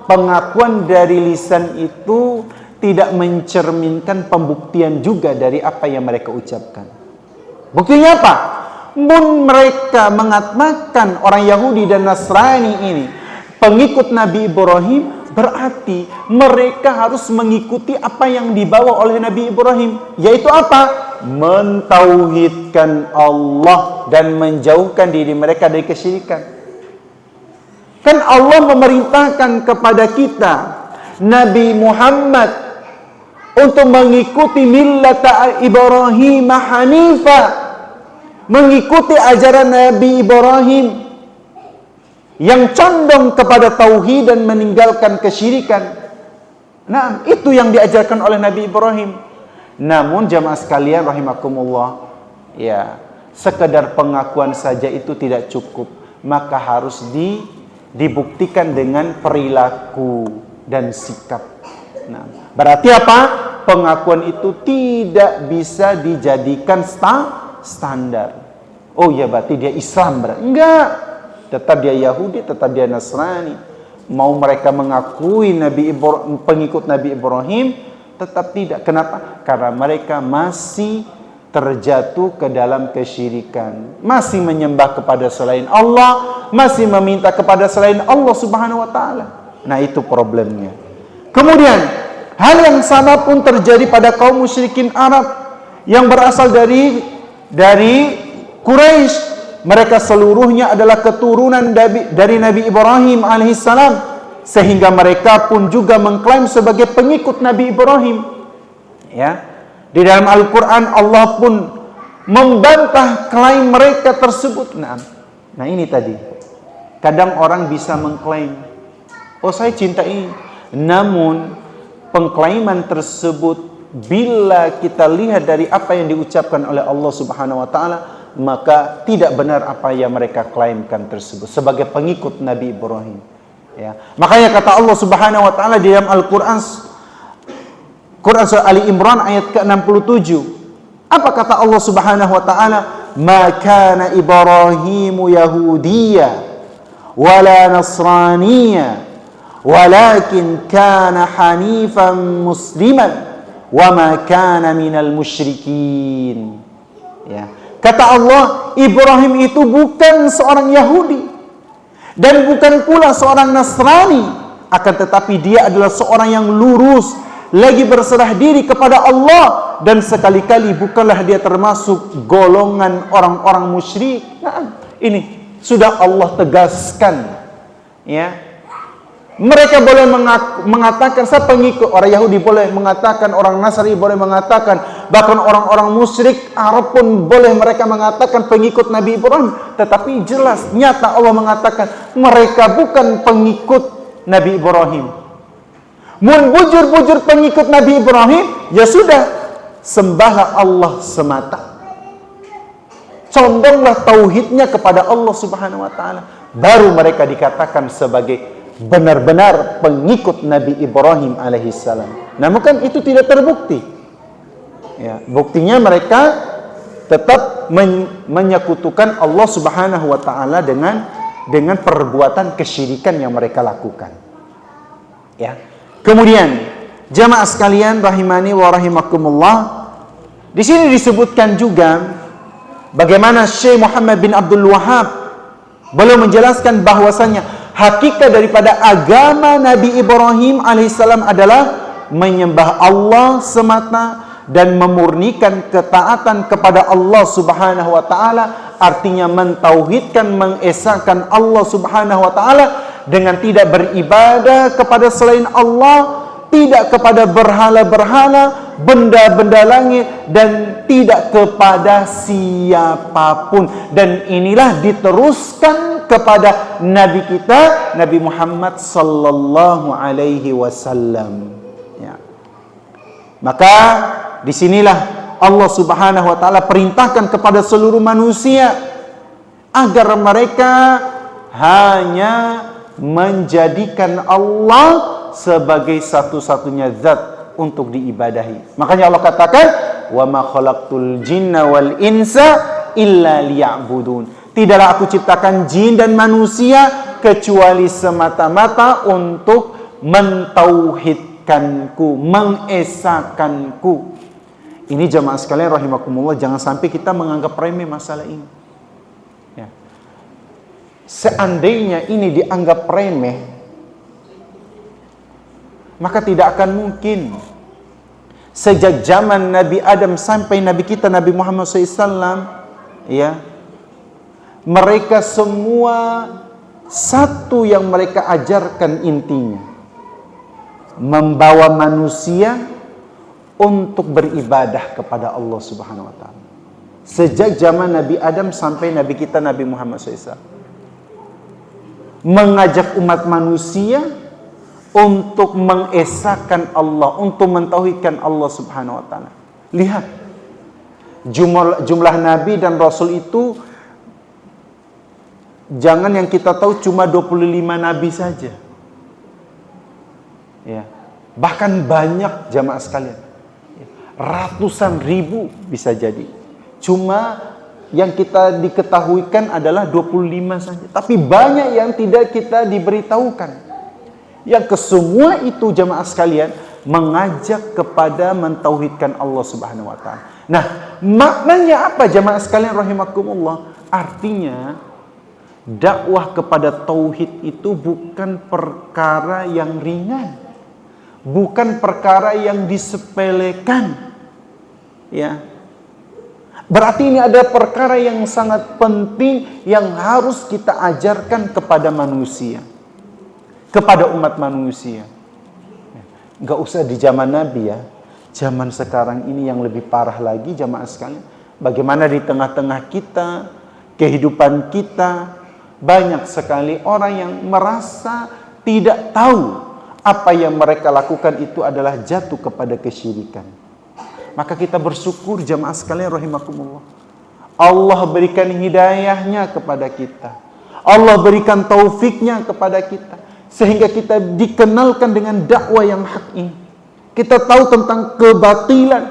pengakuan dari lisan itu tidak mencerminkan pembuktian juga dari apa yang mereka ucapkan. Buktinya apa? Mereka mengatakan orang Yahudi dan Nasrani ini pengikut Nabi Ibrahim, berarti mereka harus mengikuti apa yang dibawa oleh Nabi Ibrahim, yaitu apa? Mentauhidkan Allah dan menjauhkan diri mereka dari kesyirikan. Kan Allah memerintahkan kepada kita, Nabi Muhammad, untuk mengikuti millata Ibrahim Hanifa, mengikuti ajaran Nabi Ibrahim yang condong kepada tauhid dan meninggalkan kesyirikan. Nah, itu yang diajarkan oleh Nabi Ibrahim. Namun jamaah sekalian rahimakumullah, ya, sekedar pengakuan saja itu tidak cukup, maka harus dibuktikan dengan perilaku dan sikap. Nah, berarti apa? Pengakuan itu tidak bisa dijadikan standar. Oh ya, berarti dia Islam, berarti enggak. Tetap dia Yahudi, tetap dia Nasrani. Mau mereka mengakui pengikut Nabi Ibrahim, tetap tidak. Kenapa? Karena mereka masih terjatuh ke dalam kesyirikan, masih menyembah kepada selain Allah, masih meminta kepada selain Allah Subhanahu wa taala. Nah, itu problemnya. Kemudian, hal yang sama pun terjadi pada kaum musyrikin Arab yang berasal dari Quraisy. Mereka seluruhnya adalah keturunan dari Nabi Ibrahim alaihissalam, sehingga mereka pun juga mengklaim sebagai pengikut Nabi Ibrahim. Ya, di dalam Al-Quran Allah pun membantah klaim mereka tersebut. Nah ini tadi, kadang orang bisa mengklaim, oh saya cinta ini, namun pengklaiman tersebut bila kita lihat dari apa yang diucapkan oleh Allah Subhanahu wa taala, maka tidak benar apa yang mereka klaimkan tersebut sebagai pengikut Nabi Ibrahim. Ya, makanya kata Allah Subhanahu wa taala di dalam Al-Quran, surah Ali Imran ayat ke-67. Apa kata Allah Subhanahu wa taala? Ma kana Ibrahimu Yahudiyya wala Nasraniyya walakin kana hanifan musliman wa ma kana minal musyrikin. Ya. Kata Allah, Ibrahim itu bukan seorang Yahudi dan bukan pula seorang Nasrani, akan tetapi dia adalah seorang yang lurus, lagi berserah diri kepada Allah, dan sekali-kali bukanlah dia termasuk golongan orang-orang musyrik. Nah, ini sudah Allah tegaskan. Ya, mereka boleh mengatakan saya pengikut, orang Yahudi boleh mengatakan, orang Nasrani boleh mengatakan, bahkan orang-orang musyrik Arab pun boleh mereka mengatakan pengikut Nabi Ibrahim. Tetapi jelas nyata Allah mengatakan mereka bukan pengikut Nabi Ibrahim. Mun bujur-bujur pengikut Nabi Ibrahim, ya sudah, sembahlah Allah semata, condonglah tauhidnya kepada Allah Subhanahu wa taala, baru mereka dikatakan sebagai benar-benar pengikut Nabi Ibrahim alaihissalam. Namun kan itu tidak terbukti. Ya, buktinya mereka tetap menyekutukan Allah Subhanahu wa taala dengan perbuatan kesyirikan yang mereka lakukan. Ya. Kemudian jamaah sekalian rahimani wa rahimakumullah, di sini disebutkan juga bagaimana Syekh Muhammad bin Abdul Wahhab beliau menjelaskan bahwasanya hakikat daripada agama Nabi Ibrahim alaihissalam adalah menyembah Allah semata dan memurnikan ketaatan kepada Allah Subhanahu wa taala, artinya mentauhidkan, mengesahkan Allah Subhanahu wa taala dengan tidak beribadah kepada selain Allah, tidak kepada berhala-berhala, benda-benda langit, dan tidak kepada siapapun. Dan inilah diteruskan kepada Nabi kita, Nabi Muhammad sallallahu alaihi wasallam. Ya. Maka disinilah Allah Subhanahu wa taala perintahkan kepada seluruh manusia agar mereka hanya menjadikan Allah sebagai satu-satunya zat untuk diibadahi. Makanya Allah katakan, "Wa ma khalaqtul jinna wal insa illa liya'budun." Tidaklah aku ciptakan jin dan manusia kecuali semata-mata untuk mentauhidkanku, mengesakanku. Ini jamaah sekalian rahimakumullah, jangan sampai kita menganggap remeh masalah ini. Ya. Seandainya ini dianggap remeh, maka tidak akan mungkin sejak zaman Nabi Adam sampai Nabi kita Nabi Muhammad SAW, ya, mereka semua satu yang mereka ajarkan intinya, membawa manusia untuk beribadah kepada Allah Subhanahu wa taala. Sejak zaman Nabi Adam sampai Nabi kita Nabi Muhammad SAW, mengajak umat manusia untuk mengesahkan Allah, untuk mentauhidkan Allah Subhanahu wa taala. Lihat, jumlah nabi dan rasul itu jangan yang kita tahu cuma 25 nabi saja. Ya. Bahkan banyak jamaah sekalian. Ratusan ribu bisa jadi. Cuma yang kita diketahuikan adalah 25 saja. Tapi banyak yang tidak kita diberitahukan. Yang kesemua itu jamaah sekalian mengajak kepada mentauhidkan Allah Subhanahu wa taala. Nah, maknanya apa jamaah sekalian rahimakumullah? Artinya dakwah kepada tauhid itu bukan perkara yang ringan. Bukan perkara yang disepelekan. Ya. Berarti ini ada perkara yang sangat penting yang harus kita ajarkan kepada manusia, kepada umat manusia. Gak usah di zaman Nabi ya, zaman sekarang ini yang lebih parah lagi jamaah sekalian. Bagaimana di tengah-tengah kita, kehidupan kita, banyak sekali orang yang merasa tidak tahu apa yang mereka lakukan itu adalah jatuh kepada kesyirikan. Maka kita bersyukur jamaah sekalian rahimakumullah. Allah berikan hidayahnya kepada kita. Allah berikan taufiknya kepada kita. Sehingga kita dikenalkan dengan dakwah yang hak ini. Kita tahu tentang kebatilan.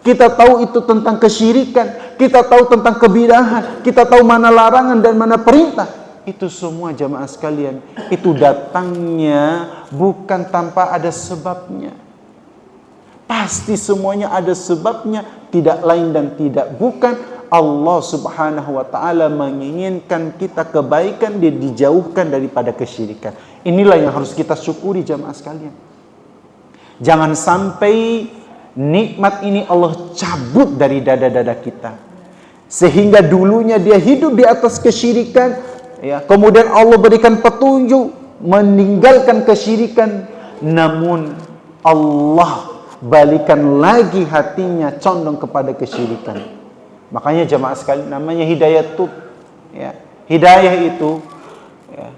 Kita tahu itu tentang kesyirikan. Kita tahu tentang kebidahan. Kita tahu mana larangan dan mana perintah. Itu semua jamaah sekalian, itu datangnya bukan tanpa ada sebabnya. Pasti semuanya ada sebabnya, tidak lain dan tidak bukan Allah Subhanahu wa taala menginginkan kita kebaikan dan dijauhkan daripada kesyirikan. Inilah yang harus kita syukuri jamaah sekalian. Jangan sampai nikmat ini Allah cabut dari dada-dada kita. Sehingga dulunya dia hidup di atas kesyirikan, ya, kemudian Allah berikan petunjuk meninggalkan kesyirikan, namun Allah balikan lagi hatinya condong kepada kesyirikan. Makanya jamaah sekalian, namanya hidayah itu, ya, hidayah itu, ya,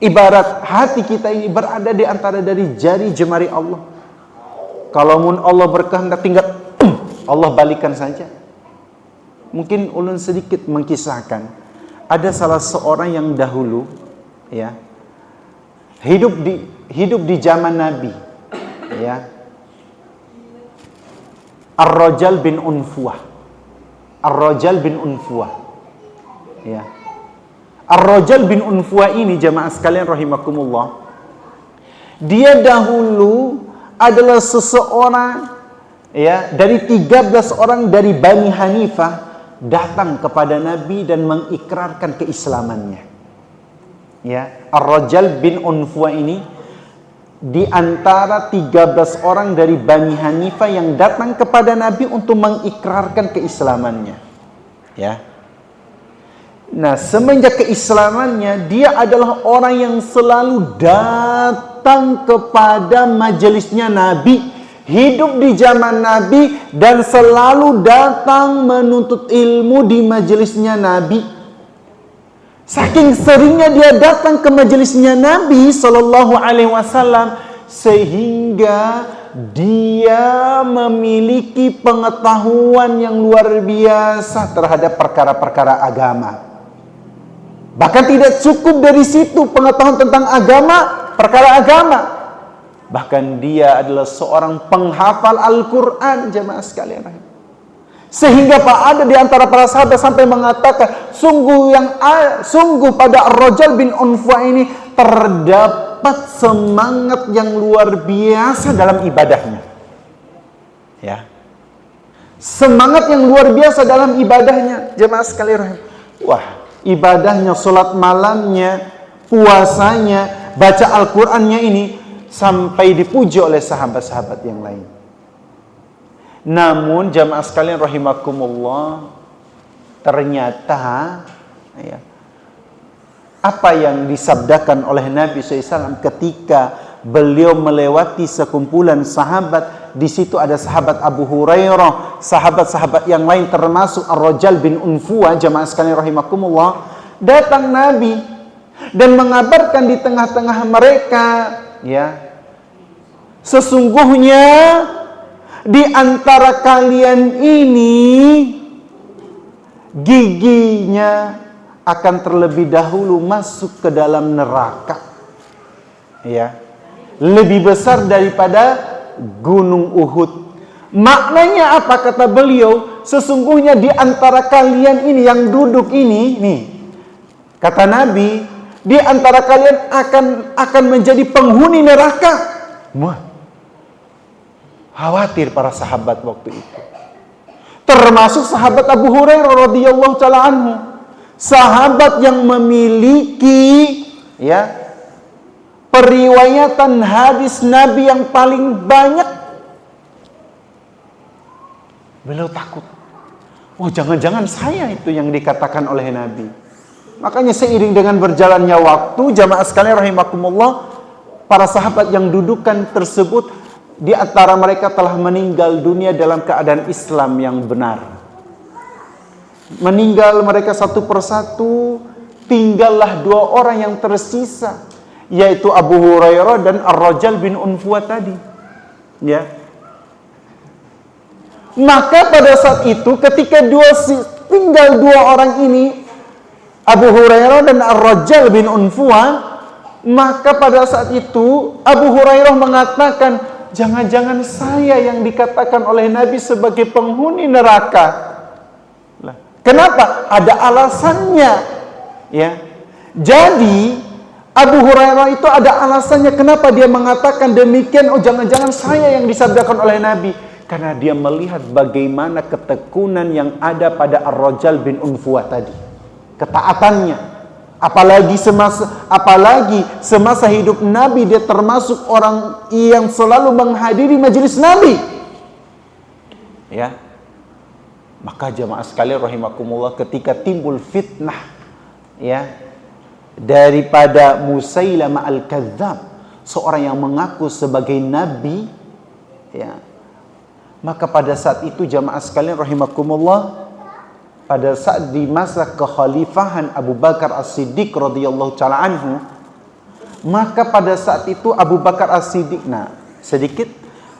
ibarat hati kita ini berada di antara dari jari jemari Allah. Kalaupun Allah berkehendak tinggal Allah balikan saja. Mungkin ulun sedikit mengkisahkan. Ada salah seorang yang dahulu, ya, hidup di zaman Nabi, ya, Ar-Rajal bin Unfuah. Ar-Rajal bin Unfuah, ya. Ar-Rajal bin Unfuah ini jamaah sekalian rahimakumullah, dia dahulu adalah seseorang, ya, dari 13 orang dari Bani Hanifah datang kepada Nabi dan mengikrarkan keislamannya. Ya, Ar-Rajal bin Unfuah ini di antara 13 orang dari Bani Hanifah yang datang kepada Nabi untuk mengikrarkan keislamannya. Ya. Nah, semenjak keislamannya, dia adalah orang yang selalu datang kepada majelisnya Nabi. Hidup di zaman Nabi dan selalu datang menuntut ilmu di majelisnya Nabi. Saking seringnya dia datang ke majelisnya Nabi Sallallahu Alaihi Wasallam, sehingga dia memiliki pengetahuan yang luar biasa terhadap perkara-perkara agama. Bahkan tidak cukup dari situ pengetahuan tentang agama, perkara agama. Bahkan dia adalah seorang penghafal Al-Quran jamaah sekalian. Sehingga ada di antara para sahabat sampai mengatakan, sungguh pada Ar-Rajal bin Unfuah ini terdapat semangat yang luar biasa dalam ibadahnya. Ya. Semangat yang luar biasa dalam ibadahnya. Jemaah sekalian, wah, ibadahnya, sholat malamnya, puasanya, baca Al-Qur'annya ini sampai dipuji oleh sahabat-sahabat yang lain. Namun jamaah sekalian rahimakumullah, ternyata ya, apa yang disabdakan oleh Nabi SAW ketika beliau melewati sekumpulan sahabat, di situ ada sahabat Abu Hurairah, sahabat-sahabat yang lain termasuk Ar-Rajal bin Unfuah, jamaah sekalian rahimakumullah, datang Nabi dan mengabarkan di tengah-tengah mereka, ya, sesungguhnya di antara kalian ini giginya akan terlebih dahulu masuk ke dalam neraka, ya, lebih besar daripada gunung Uhud. Maknanya apa kata beliau? Sesungguhnya di antara kalian ini yang duduk ini nih, kata Nabi, di antara kalian akan menjadi penghuni neraka. Wah, khawatir para sahabat waktu itu. Termasuk sahabat Abu Hurairah radhiyallahu taala anhu. Sahabat yang memiliki, ya, periwayatan hadis Nabi yang paling banyak. Beliau takut. Oh, jangan-jangan saya itu yang dikatakan oleh Nabi. Makanya seiring dengan berjalannya waktu, jamaah sekalian rahimakumullah, para sahabat yang dudukan tersebut, di antara mereka telah meninggal dunia dalam keadaan Islam yang benar. Meninggal mereka satu persatu, tinggallah dua orang yang tersisa, yaitu Abu Hurairah dan Ar-Rajal bin Unfuah tadi. Ya. Maka pada saat itu ketika tinggal dua orang ini, Abu Hurairah dan Ar-Rajal bin Unfuah, maka pada saat itu Abu Hurairah mengatakan, jangan-jangan saya yang dikatakan oleh Nabi sebagai penghuni neraka. Kenapa? Ada alasannya. Ya. Jadi Abu Hurairah itu ada alasannya kenapa dia mengatakan demikian. Oh, jangan-jangan saya yang disabdakan oleh Nabi. Karena dia melihat bagaimana ketekunan yang ada pada Ar-Rajal bin Unfuah tadi. Ketaatannya. Apalagi semasa hidup Nabi, dia termasuk orang yang selalu menghadiri majelis Nabi. Ya. Maka jamaah sekalian rahimakumullah, ketika timbul fitnah, ya, daripada Musailamah al-Kadzdzab, seorang yang mengaku sebagai nabi, ya, maka pada saat itu jamaah sekalian rahimakumullah, pada saat di masa kekhalifahan Abu Bakar As-Siddiq radhiyallahu taala anhu, maka pada saat itu Abu Bakar As-Siddiq,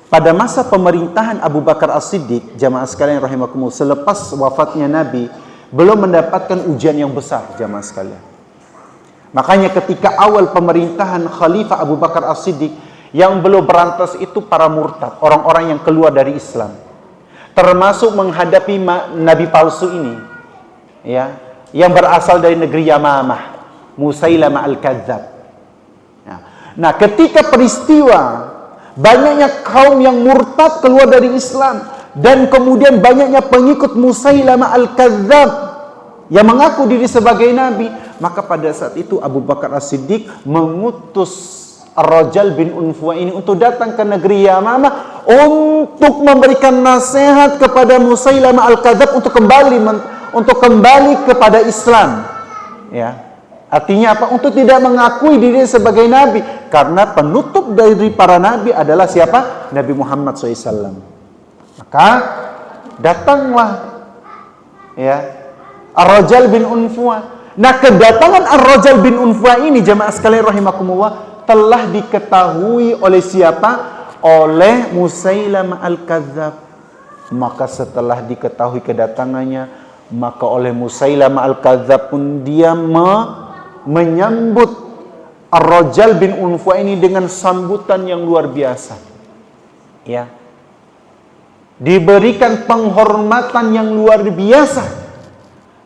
pada masa pemerintahan Abu Bakar As-Siddiq, jamaah sekalian rahimakumullah, selepas wafatnya Nabi, belum mendapatkan ujian yang besar, jamaah sekalian. Makanya ketika awal pemerintahan Khalifah Abu Bakar As-Siddiq, yang belum berantas itu para murtad, orang-orang yang keluar dari Islam, termasuk menghadapi Nabi palsu ini, ya, yang berasal dari negeri Yamamah, Musailamah al-Kadzdzab. Nah, ketika peristiwa banyaknya kaum yang murtad keluar dari Islam, dan kemudian banyaknya pengikut Musailamah al-Kadzdzab yang mengaku diri sebagai nabi, maka pada saat itu Abu Bakar As-Siddiq mengutus Ar-Rajal bin Unfuah ini untuk datang ke negeri Yamamah untuk memberikan nasihat kepada Musailamah al-Kadzdzab untuk kembali kepada Islam. Ya. Artinya apa? Untuk tidak mengakui diri sebagai nabi, karena penutup dari para nabi adalah siapa? Nabi Muhammad SAW. Maka datanglah, ya, Ar-Rajal bin Unfuah. Nah, kedatangan Ar-Rajal bin Unfuah ini jamaah sekalian rahimakumullah telah diketahui oleh siapa? Oleh Musailamah al-Kadzdzab. Maka setelah diketahui kedatangannya, maka oleh Musailamah al-Kadzdzab pun dia menyambut Ar-Rajal bin Unfuah ini dengan sambutan yang luar biasa. Ya. diberikan penghormatan yang luar biasa.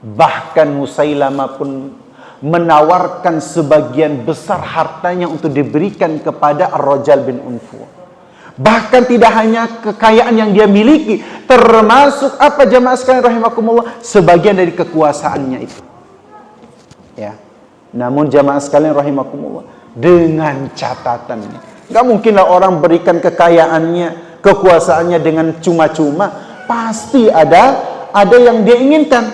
Bahkan Musailamah pun menawarkan sebagian besar hartanya untuk diberikan kepada Ar-Rajal bin Unfuwa. Bahkan tidak hanya kekayaan yang dia miliki, termasuk apa jamaah sekalian rahimakumullah, sebagian dari kekuasaannya itu. Ya. Namun jamaah sekalian rahimakumullah, dengan catatannya, nggak mungkinlah orang berikan kekayaannya, kekuasaannya dengan cuma-cuma. Pasti ada yang dia inginkan.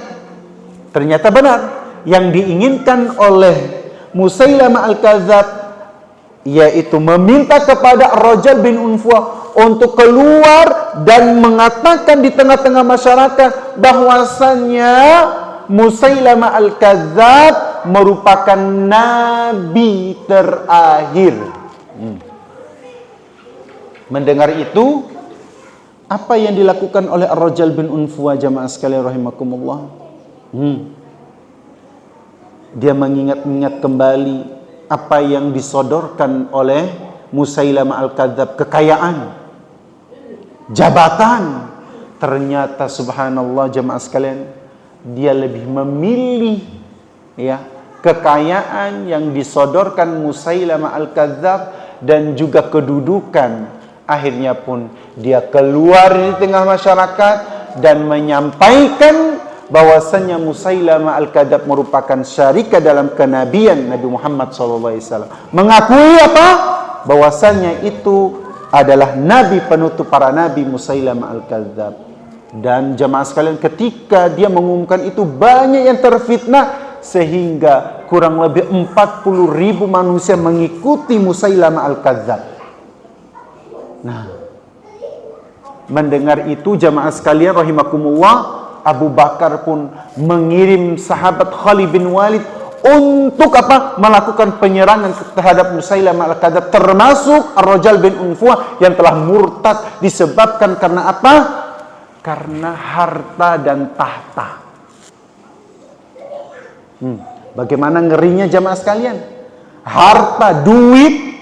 Ternyata benar, yang diinginkan oleh Musailamah Al-Kadzab yaitu meminta kepada Ar-Rajal bin Unfuwa untuk keluar dan mengatakan di tengah-tengah masyarakat bahwasannya Musailamah Al-Kadzab merupakan nabi terakhir. Mendengar itu, apa yang dilakukan oleh Ar-Rajal bin Unfuwa jamaah sekalian rahimakumullah? Dia mengingat-ingat kembali apa yang disodorkan oleh Musailamah Al-Kadzab, kekayaan, jabatan. Ternyata subhanallah jamaah sekalian, dia lebih memilih kekayaan yang disodorkan Musailamah Al-Kadzab dan juga kedudukan. Akhirnya pun dia keluar di tengah masyarakat dan menyampaikan bahwasannya Musailamah Al-Kadzab merupakan syarika dalam kenabian Nabi Muhammad SAW. Mengakui apa? Bahwasannya itu adalah nabi penutup para nabi, Musailamah Al-Kadzab. Dan jamaah sekalian, ketika dia mengumumkan itu, banyak yang terfitnah sehingga kurang lebih 40.000 manusia mengikuti Musailamah Al-Kadzab. Nah, mendengar itu jamaah sekalian rahimakumullah, Abu Bakar pun mengirim sahabat Khalid bin Walid untuk apa? Melakukan penyerangan terhadap Musailamah Al-Kadzab, termasuk Ar-Rajal bin Unfuwa yang telah murtad disebabkan karena apa? Karena harta dan tahta. Bagaimana ngerinya jamaah sekalian? Harta, duit,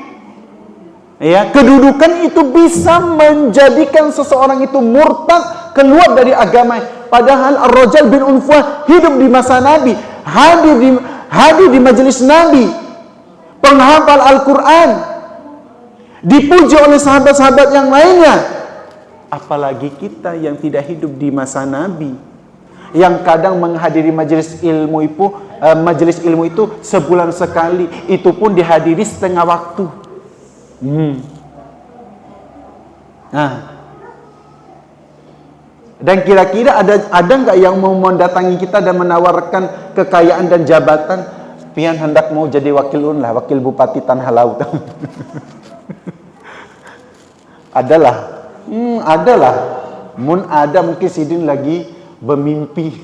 kedudukan itu bisa menjadikan seseorang itu murtad, keluar dari agama. Padahal Ar-Rajal bin Unfuwa hidup di masa Nabi, hadir di majelis Nabi, penghafal Al-Quran, dipuji oleh sahabat-sahabat yang lainnya. Apalagi kita yang tidak hidup di masa Nabi, yang kadang menghadiri majelis ilmu itu sebulan sekali, itu pun dihadiri setengah waktu. Dan kira-kira ada nggak yang mau mendatangi kita dan menawarkan kekayaan dan jabatan? Pian hendak mau jadi wakil bupati Tanah Laut. Adalah. Ada mungkin Sidin lagi bermimpi.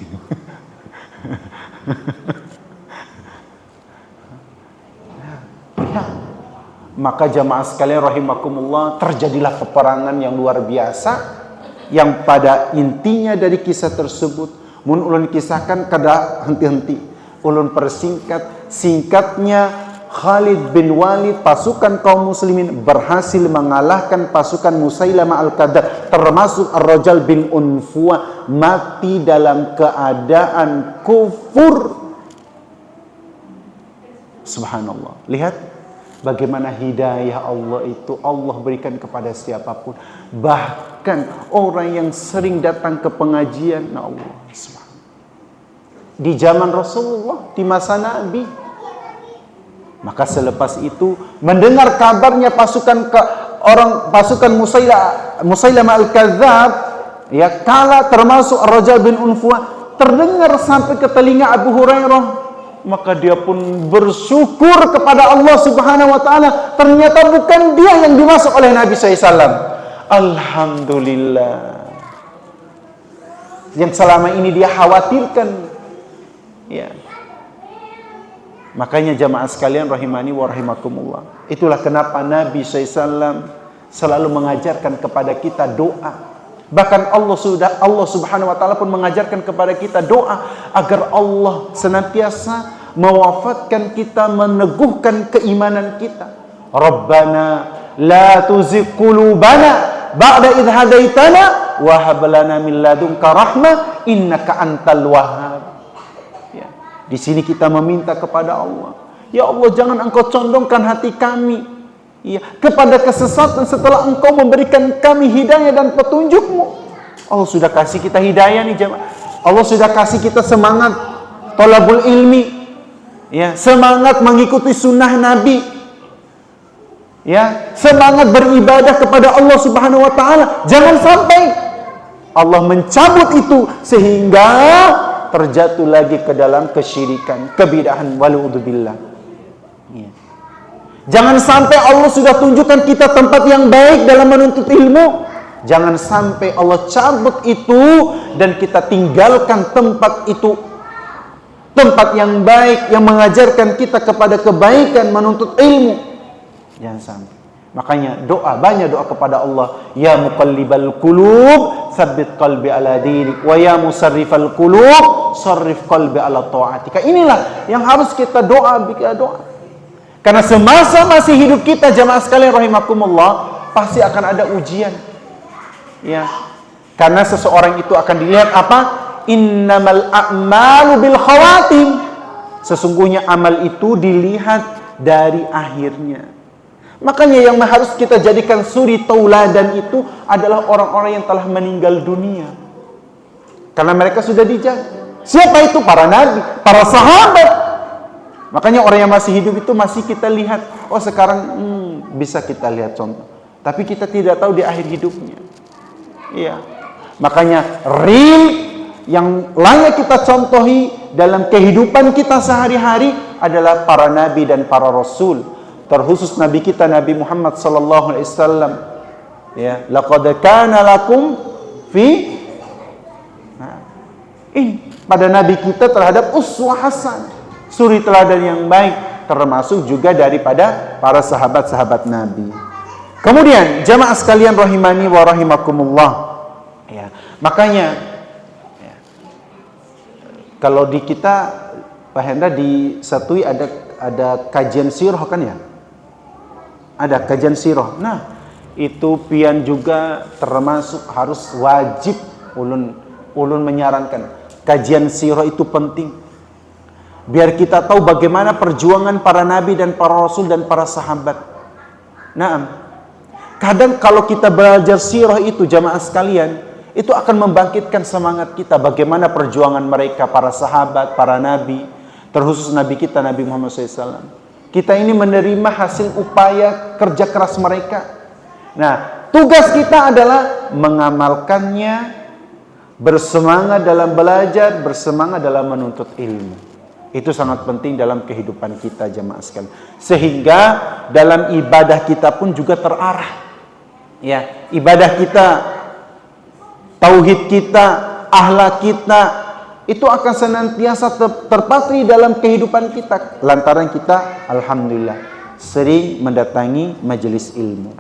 Maka jamaah sekalian rahimakumullah, terjadilah peperangan yang luar biasa, yang pada intinya dari kisah tersebut, mun ulun kisahkan kada henti-henti, ulun persingkat. Singkatnya, Khalid bin Walid, pasukan kaum muslimin berhasil mengalahkan pasukan Musailamah Al-Kadzab, termasuk Ar-Rajal bin Unfuwa, mati dalam keadaan kufur. Subhanallah. Lihat bagaimana hidayah Allah itu Allah berikan kepada siapapun. Bahkan orang yang sering datang ke pengajian, Allah di zaman Rasulullah, di masa Nabi. Maka selepas itu mendengar kabarnya pasukan Musailamah Al-Kadzab kalah, termasuk Ar-Rajal bin Unfuwa, terdengar sampai ke telinga Abu Hurairah. Maka dia pun bersyukur kepada Allah Subhanahu wa taala. Ternyata bukan dia yang dimaksud oleh Nabi SAW. Alhamdulillah. Yang selama ini dia khawatirkan. Makanya jamaah sekalian rahimani wa rahimakumullah, itulah kenapa Nabi SAW selalu mengajarkan kepada kita doa. Bahkan Allah Subhanahu wa taala pun mengajarkan kepada kita doa agar Allah senantiasa mewafatkan kita, meneguhkan keimanan kita. Rabbana la tuzigh qulubana ba'da idh hadaitana wa hab lana min ladunka rahmah innaka antal wahhab. Ya. Di sini kita meminta kepada Allah, ya Allah, jangan Engkau condongkan hati kami, ya, kepada kesesatan setelah Engkau memberikan kami hidayah dan petunjuk-Mu. Allah sudah kasih kita hidayah nih jemaah. Allah sudah kasih kita semangat thalabul ilmi, ya, semangat mengikuti sunnah Nabi, ya, semangat beribadah kepada Allah Subhanahu wa taala. Jangan sampai Allah mencabut itu sehingga terjatuh lagi ke dalam kesyirikan, kebidahan, wala'udzubillah. Ya. Jangan sampai Allah sudah tunjukkan kita tempat yang baik dalam menuntut ilmu, jangan sampai Allah cabut itu dan kita tinggalkan tempat itu, tempat yang baik yang mengajarkan kita kepada kebaikan menuntut ilmu. Jangan sampai. Makanya doa, banyak doa kepada Allah, ya muqallibal qulub tsabbit qalbi ala dinik wa ya musarrifal qulub sarrif qalbi ala taatika. Inilah yang harus kita doa. Karena semasa masih hidup kita jamaah sekalian rahimakumullah, pasti akan ada ujian. Ya. Karena seseorang itu akan dilihat apa? Innamal a'malu bil khawatim. Sesungguhnya amal itu dilihat dari akhirnya. Makanya yang harus kita jadikan suri tauladan itu adalah orang-orang yang telah meninggal dunia. Karena mereka sudah dijaga. Siapa itu? Para nabi, para sahabat. Makanya orang yang masih hidup itu masih kita lihat. Oh sekarang bisa kita lihat contoh. Tapi kita tidak tahu di akhir hidupnya. Iya. Makanya real yang layak kita contohi dalam kehidupan kita sehari-hari adalah para nabi dan para rasul. Terkhusus nabi kita Nabi Muhammad sallallahu alaihi wasallam. Ya, laqad kana lakum fi pada nabi kita terhadap uswah hasan, suri teladan yang baik, termasuk juga daripada para sahabat-sahabat Nabi. Kemudian jamaah sekalian rahimani wa rahimakumullah. Ya, makanya ya, kalau di kita Pak Hendra di Satui ada kajian sirah kan ya? Ada kajian sirah. Nah, itu pian juga termasuk harus wajib ulun menyarankan. Kajian sirah itu penting. Biar kita tahu bagaimana perjuangan para nabi dan para rasul dan para sahabat. Nah, kadang kalau kita belajar sirah itu jamaah sekalian, itu akan membangkitkan semangat kita bagaimana perjuangan mereka, para sahabat, para nabi, terkhusus nabi kita Nabi Muhammad SAW. Kita ini menerima hasil upaya kerja keras mereka. Nah, tugas kita adalah mengamalkannya, bersemangat dalam belajar, bersemangat dalam menuntut ilmu. Itu sangat penting dalam kehidupan kita jamaah sekalian. Sehingga dalam ibadah kita pun juga terarah. Ya, ibadah kita, tauhid kita, akhlak kita, itu akan senantiasa terpatri dalam kehidupan kita. Lantaran kita, alhamdulillah, sering mendatangi majelis ilmu.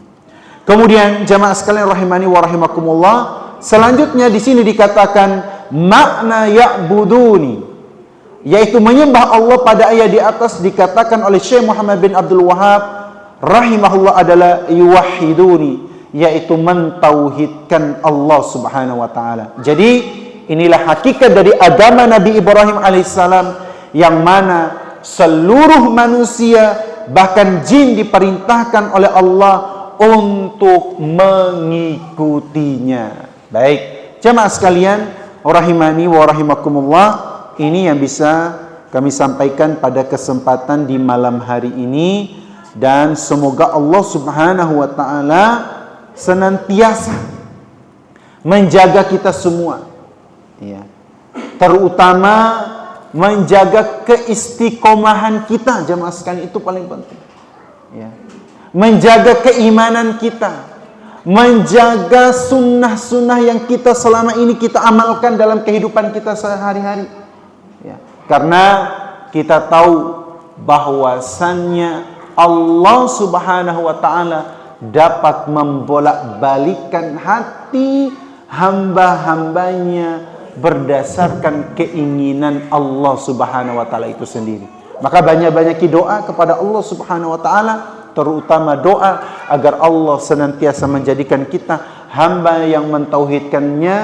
Kemudian jamaah sekalian rahimani wa rahimakumullah, selanjutnya di sini dikatakan makna ya'buduni, yaitu menyembah Allah. Pada ayat di atas dikatakan oleh Syekh Muhammad bin Abdul Wahab rahimahullah adalah yuwahhiduni, yaitu mentauhidkan Allah Subhanahu wa taala. Jadi inilah hakikat dari agama Nabi Ibrahim alaihissalam, yang mana seluruh manusia bahkan jin diperintahkan oleh Allah untuk mengikutinya. Baik, jamaah sekalian rahimani wa rahimakumullah, ini yang bisa kami sampaikan pada kesempatan di malam hari ini, dan semoga Allah Subhanahu wa taala senantiasa menjaga kita semua. Ya. Terutama menjaga keistiqomahan kita jamaah sekalian, itu paling penting. Ya. Menjaga keimanan kita, menjaga sunnah-sunnah yang kita selama ini kita amalkan dalam kehidupan kita sehari-hari. Ya. Karena kita tahu bahwasannya Allah Subhanahu wa taala dapat membolak-balikkan hati hamba-hambanya berdasarkan keinginan Allah Subhanahu wa taala itu sendiri. Maka banyak-banyak doa kepada Allah Subhanahu wa taala, terutama doa agar Allah senantiasa menjadikan kita hamba yang mentauhidkannya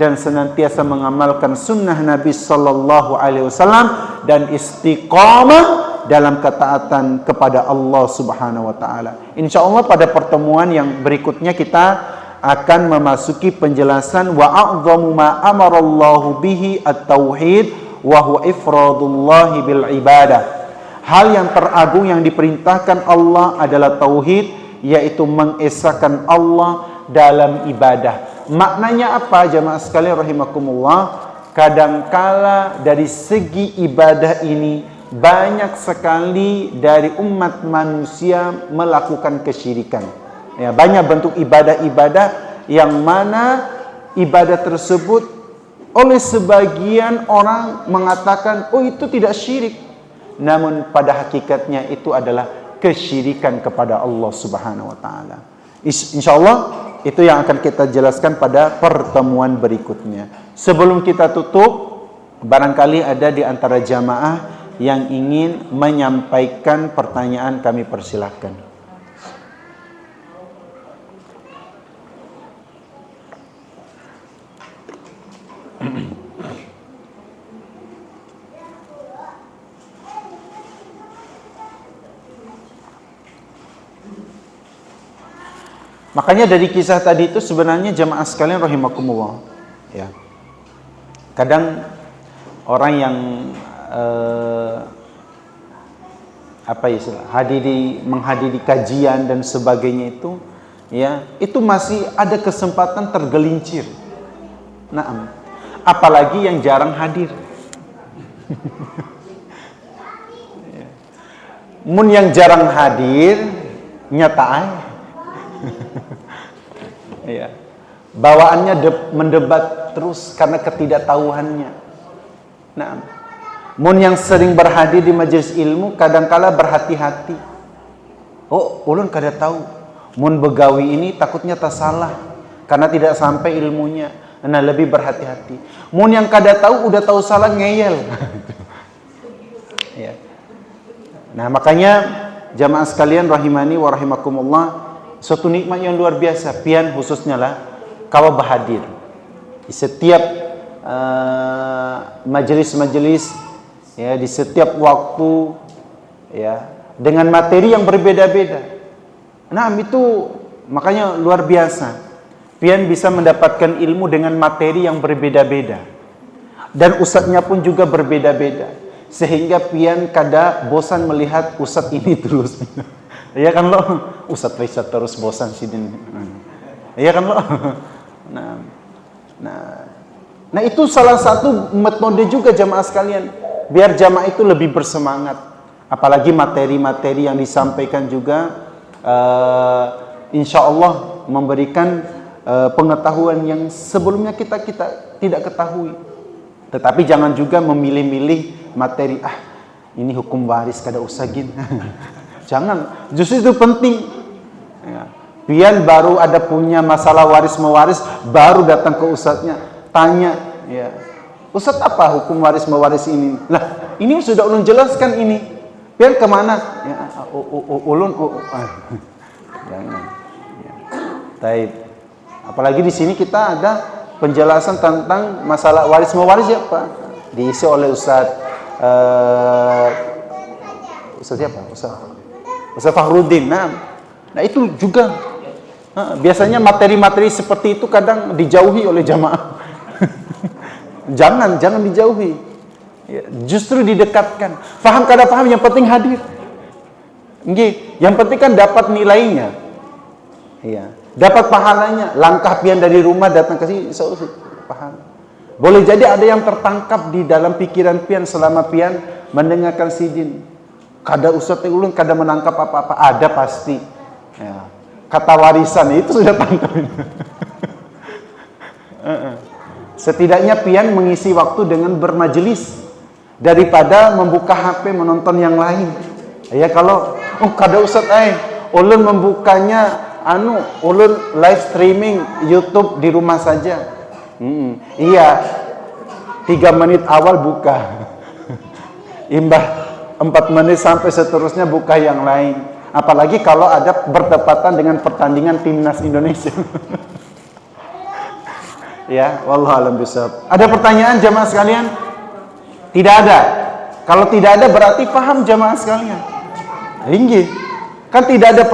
dan senantiasa mengamalkan sunnah Nabi sallallahu alaihi wasallam dan istiqamah dalam ketaatan kepada Allah Subhanahu wa taala. Insyaallah pada pertemuan yang berikutnya kita akan memasuki penjelasan wa a'dhamu ma amarallahu bihi at-tauhid wa huwa ifradullahi bil ibadah. Hal yang teragung yang diperintahkan Allah adalah tauhid, yaitu mengesahkan Allah dalam ibadah. Maknanya apa jemaah sekalian rahimakumullah? Kadangkala dari segi ibadah ini banyak sekali dari umat manusia melakukan kesyirikan. Ya, banyak bentuk ibadah-ibadah yang mana ibadah tersebut oleh sebagian orang mengatakan, oh itu tidak syirik. Namun pada hakikatnya itu adalah kesyirikan kepada Allah Subhanahu wa taala. Insyaallah itu yang akan kita jelaskan pada pertemuan berikutnya. Sebelum kita tutup, barangkali ada di antara jamaah yang ingin menyampaikan pertanyaan, kami persilahkan. Makanya dari kisah tadi itu sebenarnya jamaah sekalian rahimakumullah, ya. Kadang orang yang menghadiri kajian dan sebagainya itu, ya, itu masih ada kesempatan tergelincir. Naam. Apalagi yang jarang hadir. Mun yang jarang hadir nyata ya. Bawaannya mendebat terus karena ketidaktahuannya. Nah, mun yang sering berhadir di majelis ilmu kadangkala berhati-hati. Oh, ulun kada tahu. Mun begawi ini takutnya tersalah karena tidak sampai ilmunya. Nah, lebih berhati-hati. Mun yang kada tahu udah tahu salah ngeyel. Ya. Nah, makanya jamaah sekalian rahimani wa rahimakumullah, suatu nikmat yang luar biasa, pian khususnya lah kalau berhadir di setiap majelis-majelis, ya, di setiap waktu, ya, dengan materi yang berbeda-beda. Nah, itu makanya luar biasa. Pian bisa mendapatkan ilmu dengan materi yang berbeda-beda. Dan ustadznya pun juga berbeda-beda. Sehingga pian kada bosan melihat ustadz ini terus. Iya kan lo? Ustadz Faisal terus bosan sih. Iya kan lo? Nah itu salah satu metode juga jamaah sekalian. Biar jamaah itu lebih bersemangat. Apalagi materi-materi yang disampaikan juga insya Allah memberikan pengetahuan yang sebelumnya kita tidak ketahui. Tetapi jangan juga memilih-milih materi, ini hukum waris kada usah gin. Jangan, justru itu penting. Ya. Pian baru ada punya masalah waris mewaris, baru datang ke ustadznya, tanya, ya, ustadz apa hukum waris mewaris ini? Lah, ini sudah ulun jelaskan ini. Pian kemana? Ya, ulun, jangan. Ya. Taib. Apalagi di sini kita ada penjelasan tentang masalah waris mewaris, ya Pak, diisi oleh Ustadz siapa? Ustadz Fahrudin. Nah itu juga biasanya materi-materi seperti itu kadang dijauhi oleh jamaah. jangan dijauhi, ya, justru didekatkan. Faham kada paham, yang penting hadir. Nggih, yang penting kan dapat nilainya. Iya. Dapat pahalanya. Langkah pian dari rumah datang ke sini, pahala. Boleh jadi ada yang tertangkap di dalam pikiran pian selama pian mendengarkan sidin. Kada ustadz ulun kada menangkap apa-apa. Ada pasti. Ya. Kata warisan itu sudah tangkap. Setidaknya pian mengisi waktu dengan bermajelis daripada membuka HP menonton yang lain. Ya kalau kada ustadz ulun membukanya ulun live streaming YouTube di rumah saja. Iya, 3 menit awal buka, imbah 4 menit sampai seterusnya buka yang lain. Apalagi kalau ada bertepatan dengan pertandingan timnas Indonesia. Ya, wallahu alam bisawab. Ada pertanyaan jamaah sekalian? Tidak ada. Kalau tidak ada berarti paham jamaah sekalian. Tinggi. Kan tidak ada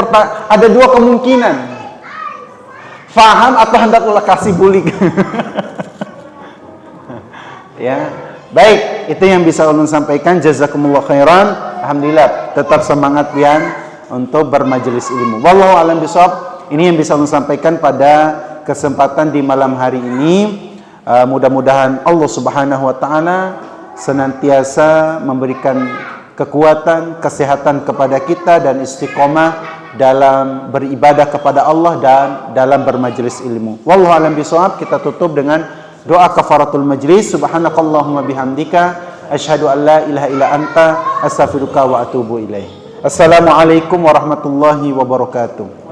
ada dua kemungkinan. Faham atau hendaklah kasih bulik. Ya. Baik, itu yang bisa ulun sampaikan. Jazakumullah khairan. Alhamdulillah, tetap semangat pian untuk bermajelis ilmu. Wallahu alam bisawab. Ini yang bisa ulun sampaikan pada kesempatan di malam hari ini. Mudah-mudahan Allah Subhanahu wa taala senantiasa memberikan kekuatan, kesehatan kepada kita dan istiqomah dalam beribadah kepada Allah dan dalam bermajelis ilmu. Wallahu alam bisawab. Kita tutup dengan doa kafaratul majlis. Subhanakallahumma bihamdika asyhadu an la ilaha illa anta astaghfiruka wa atubu ilaih. Assalamualaikum warahmatullahi wabarakatuh.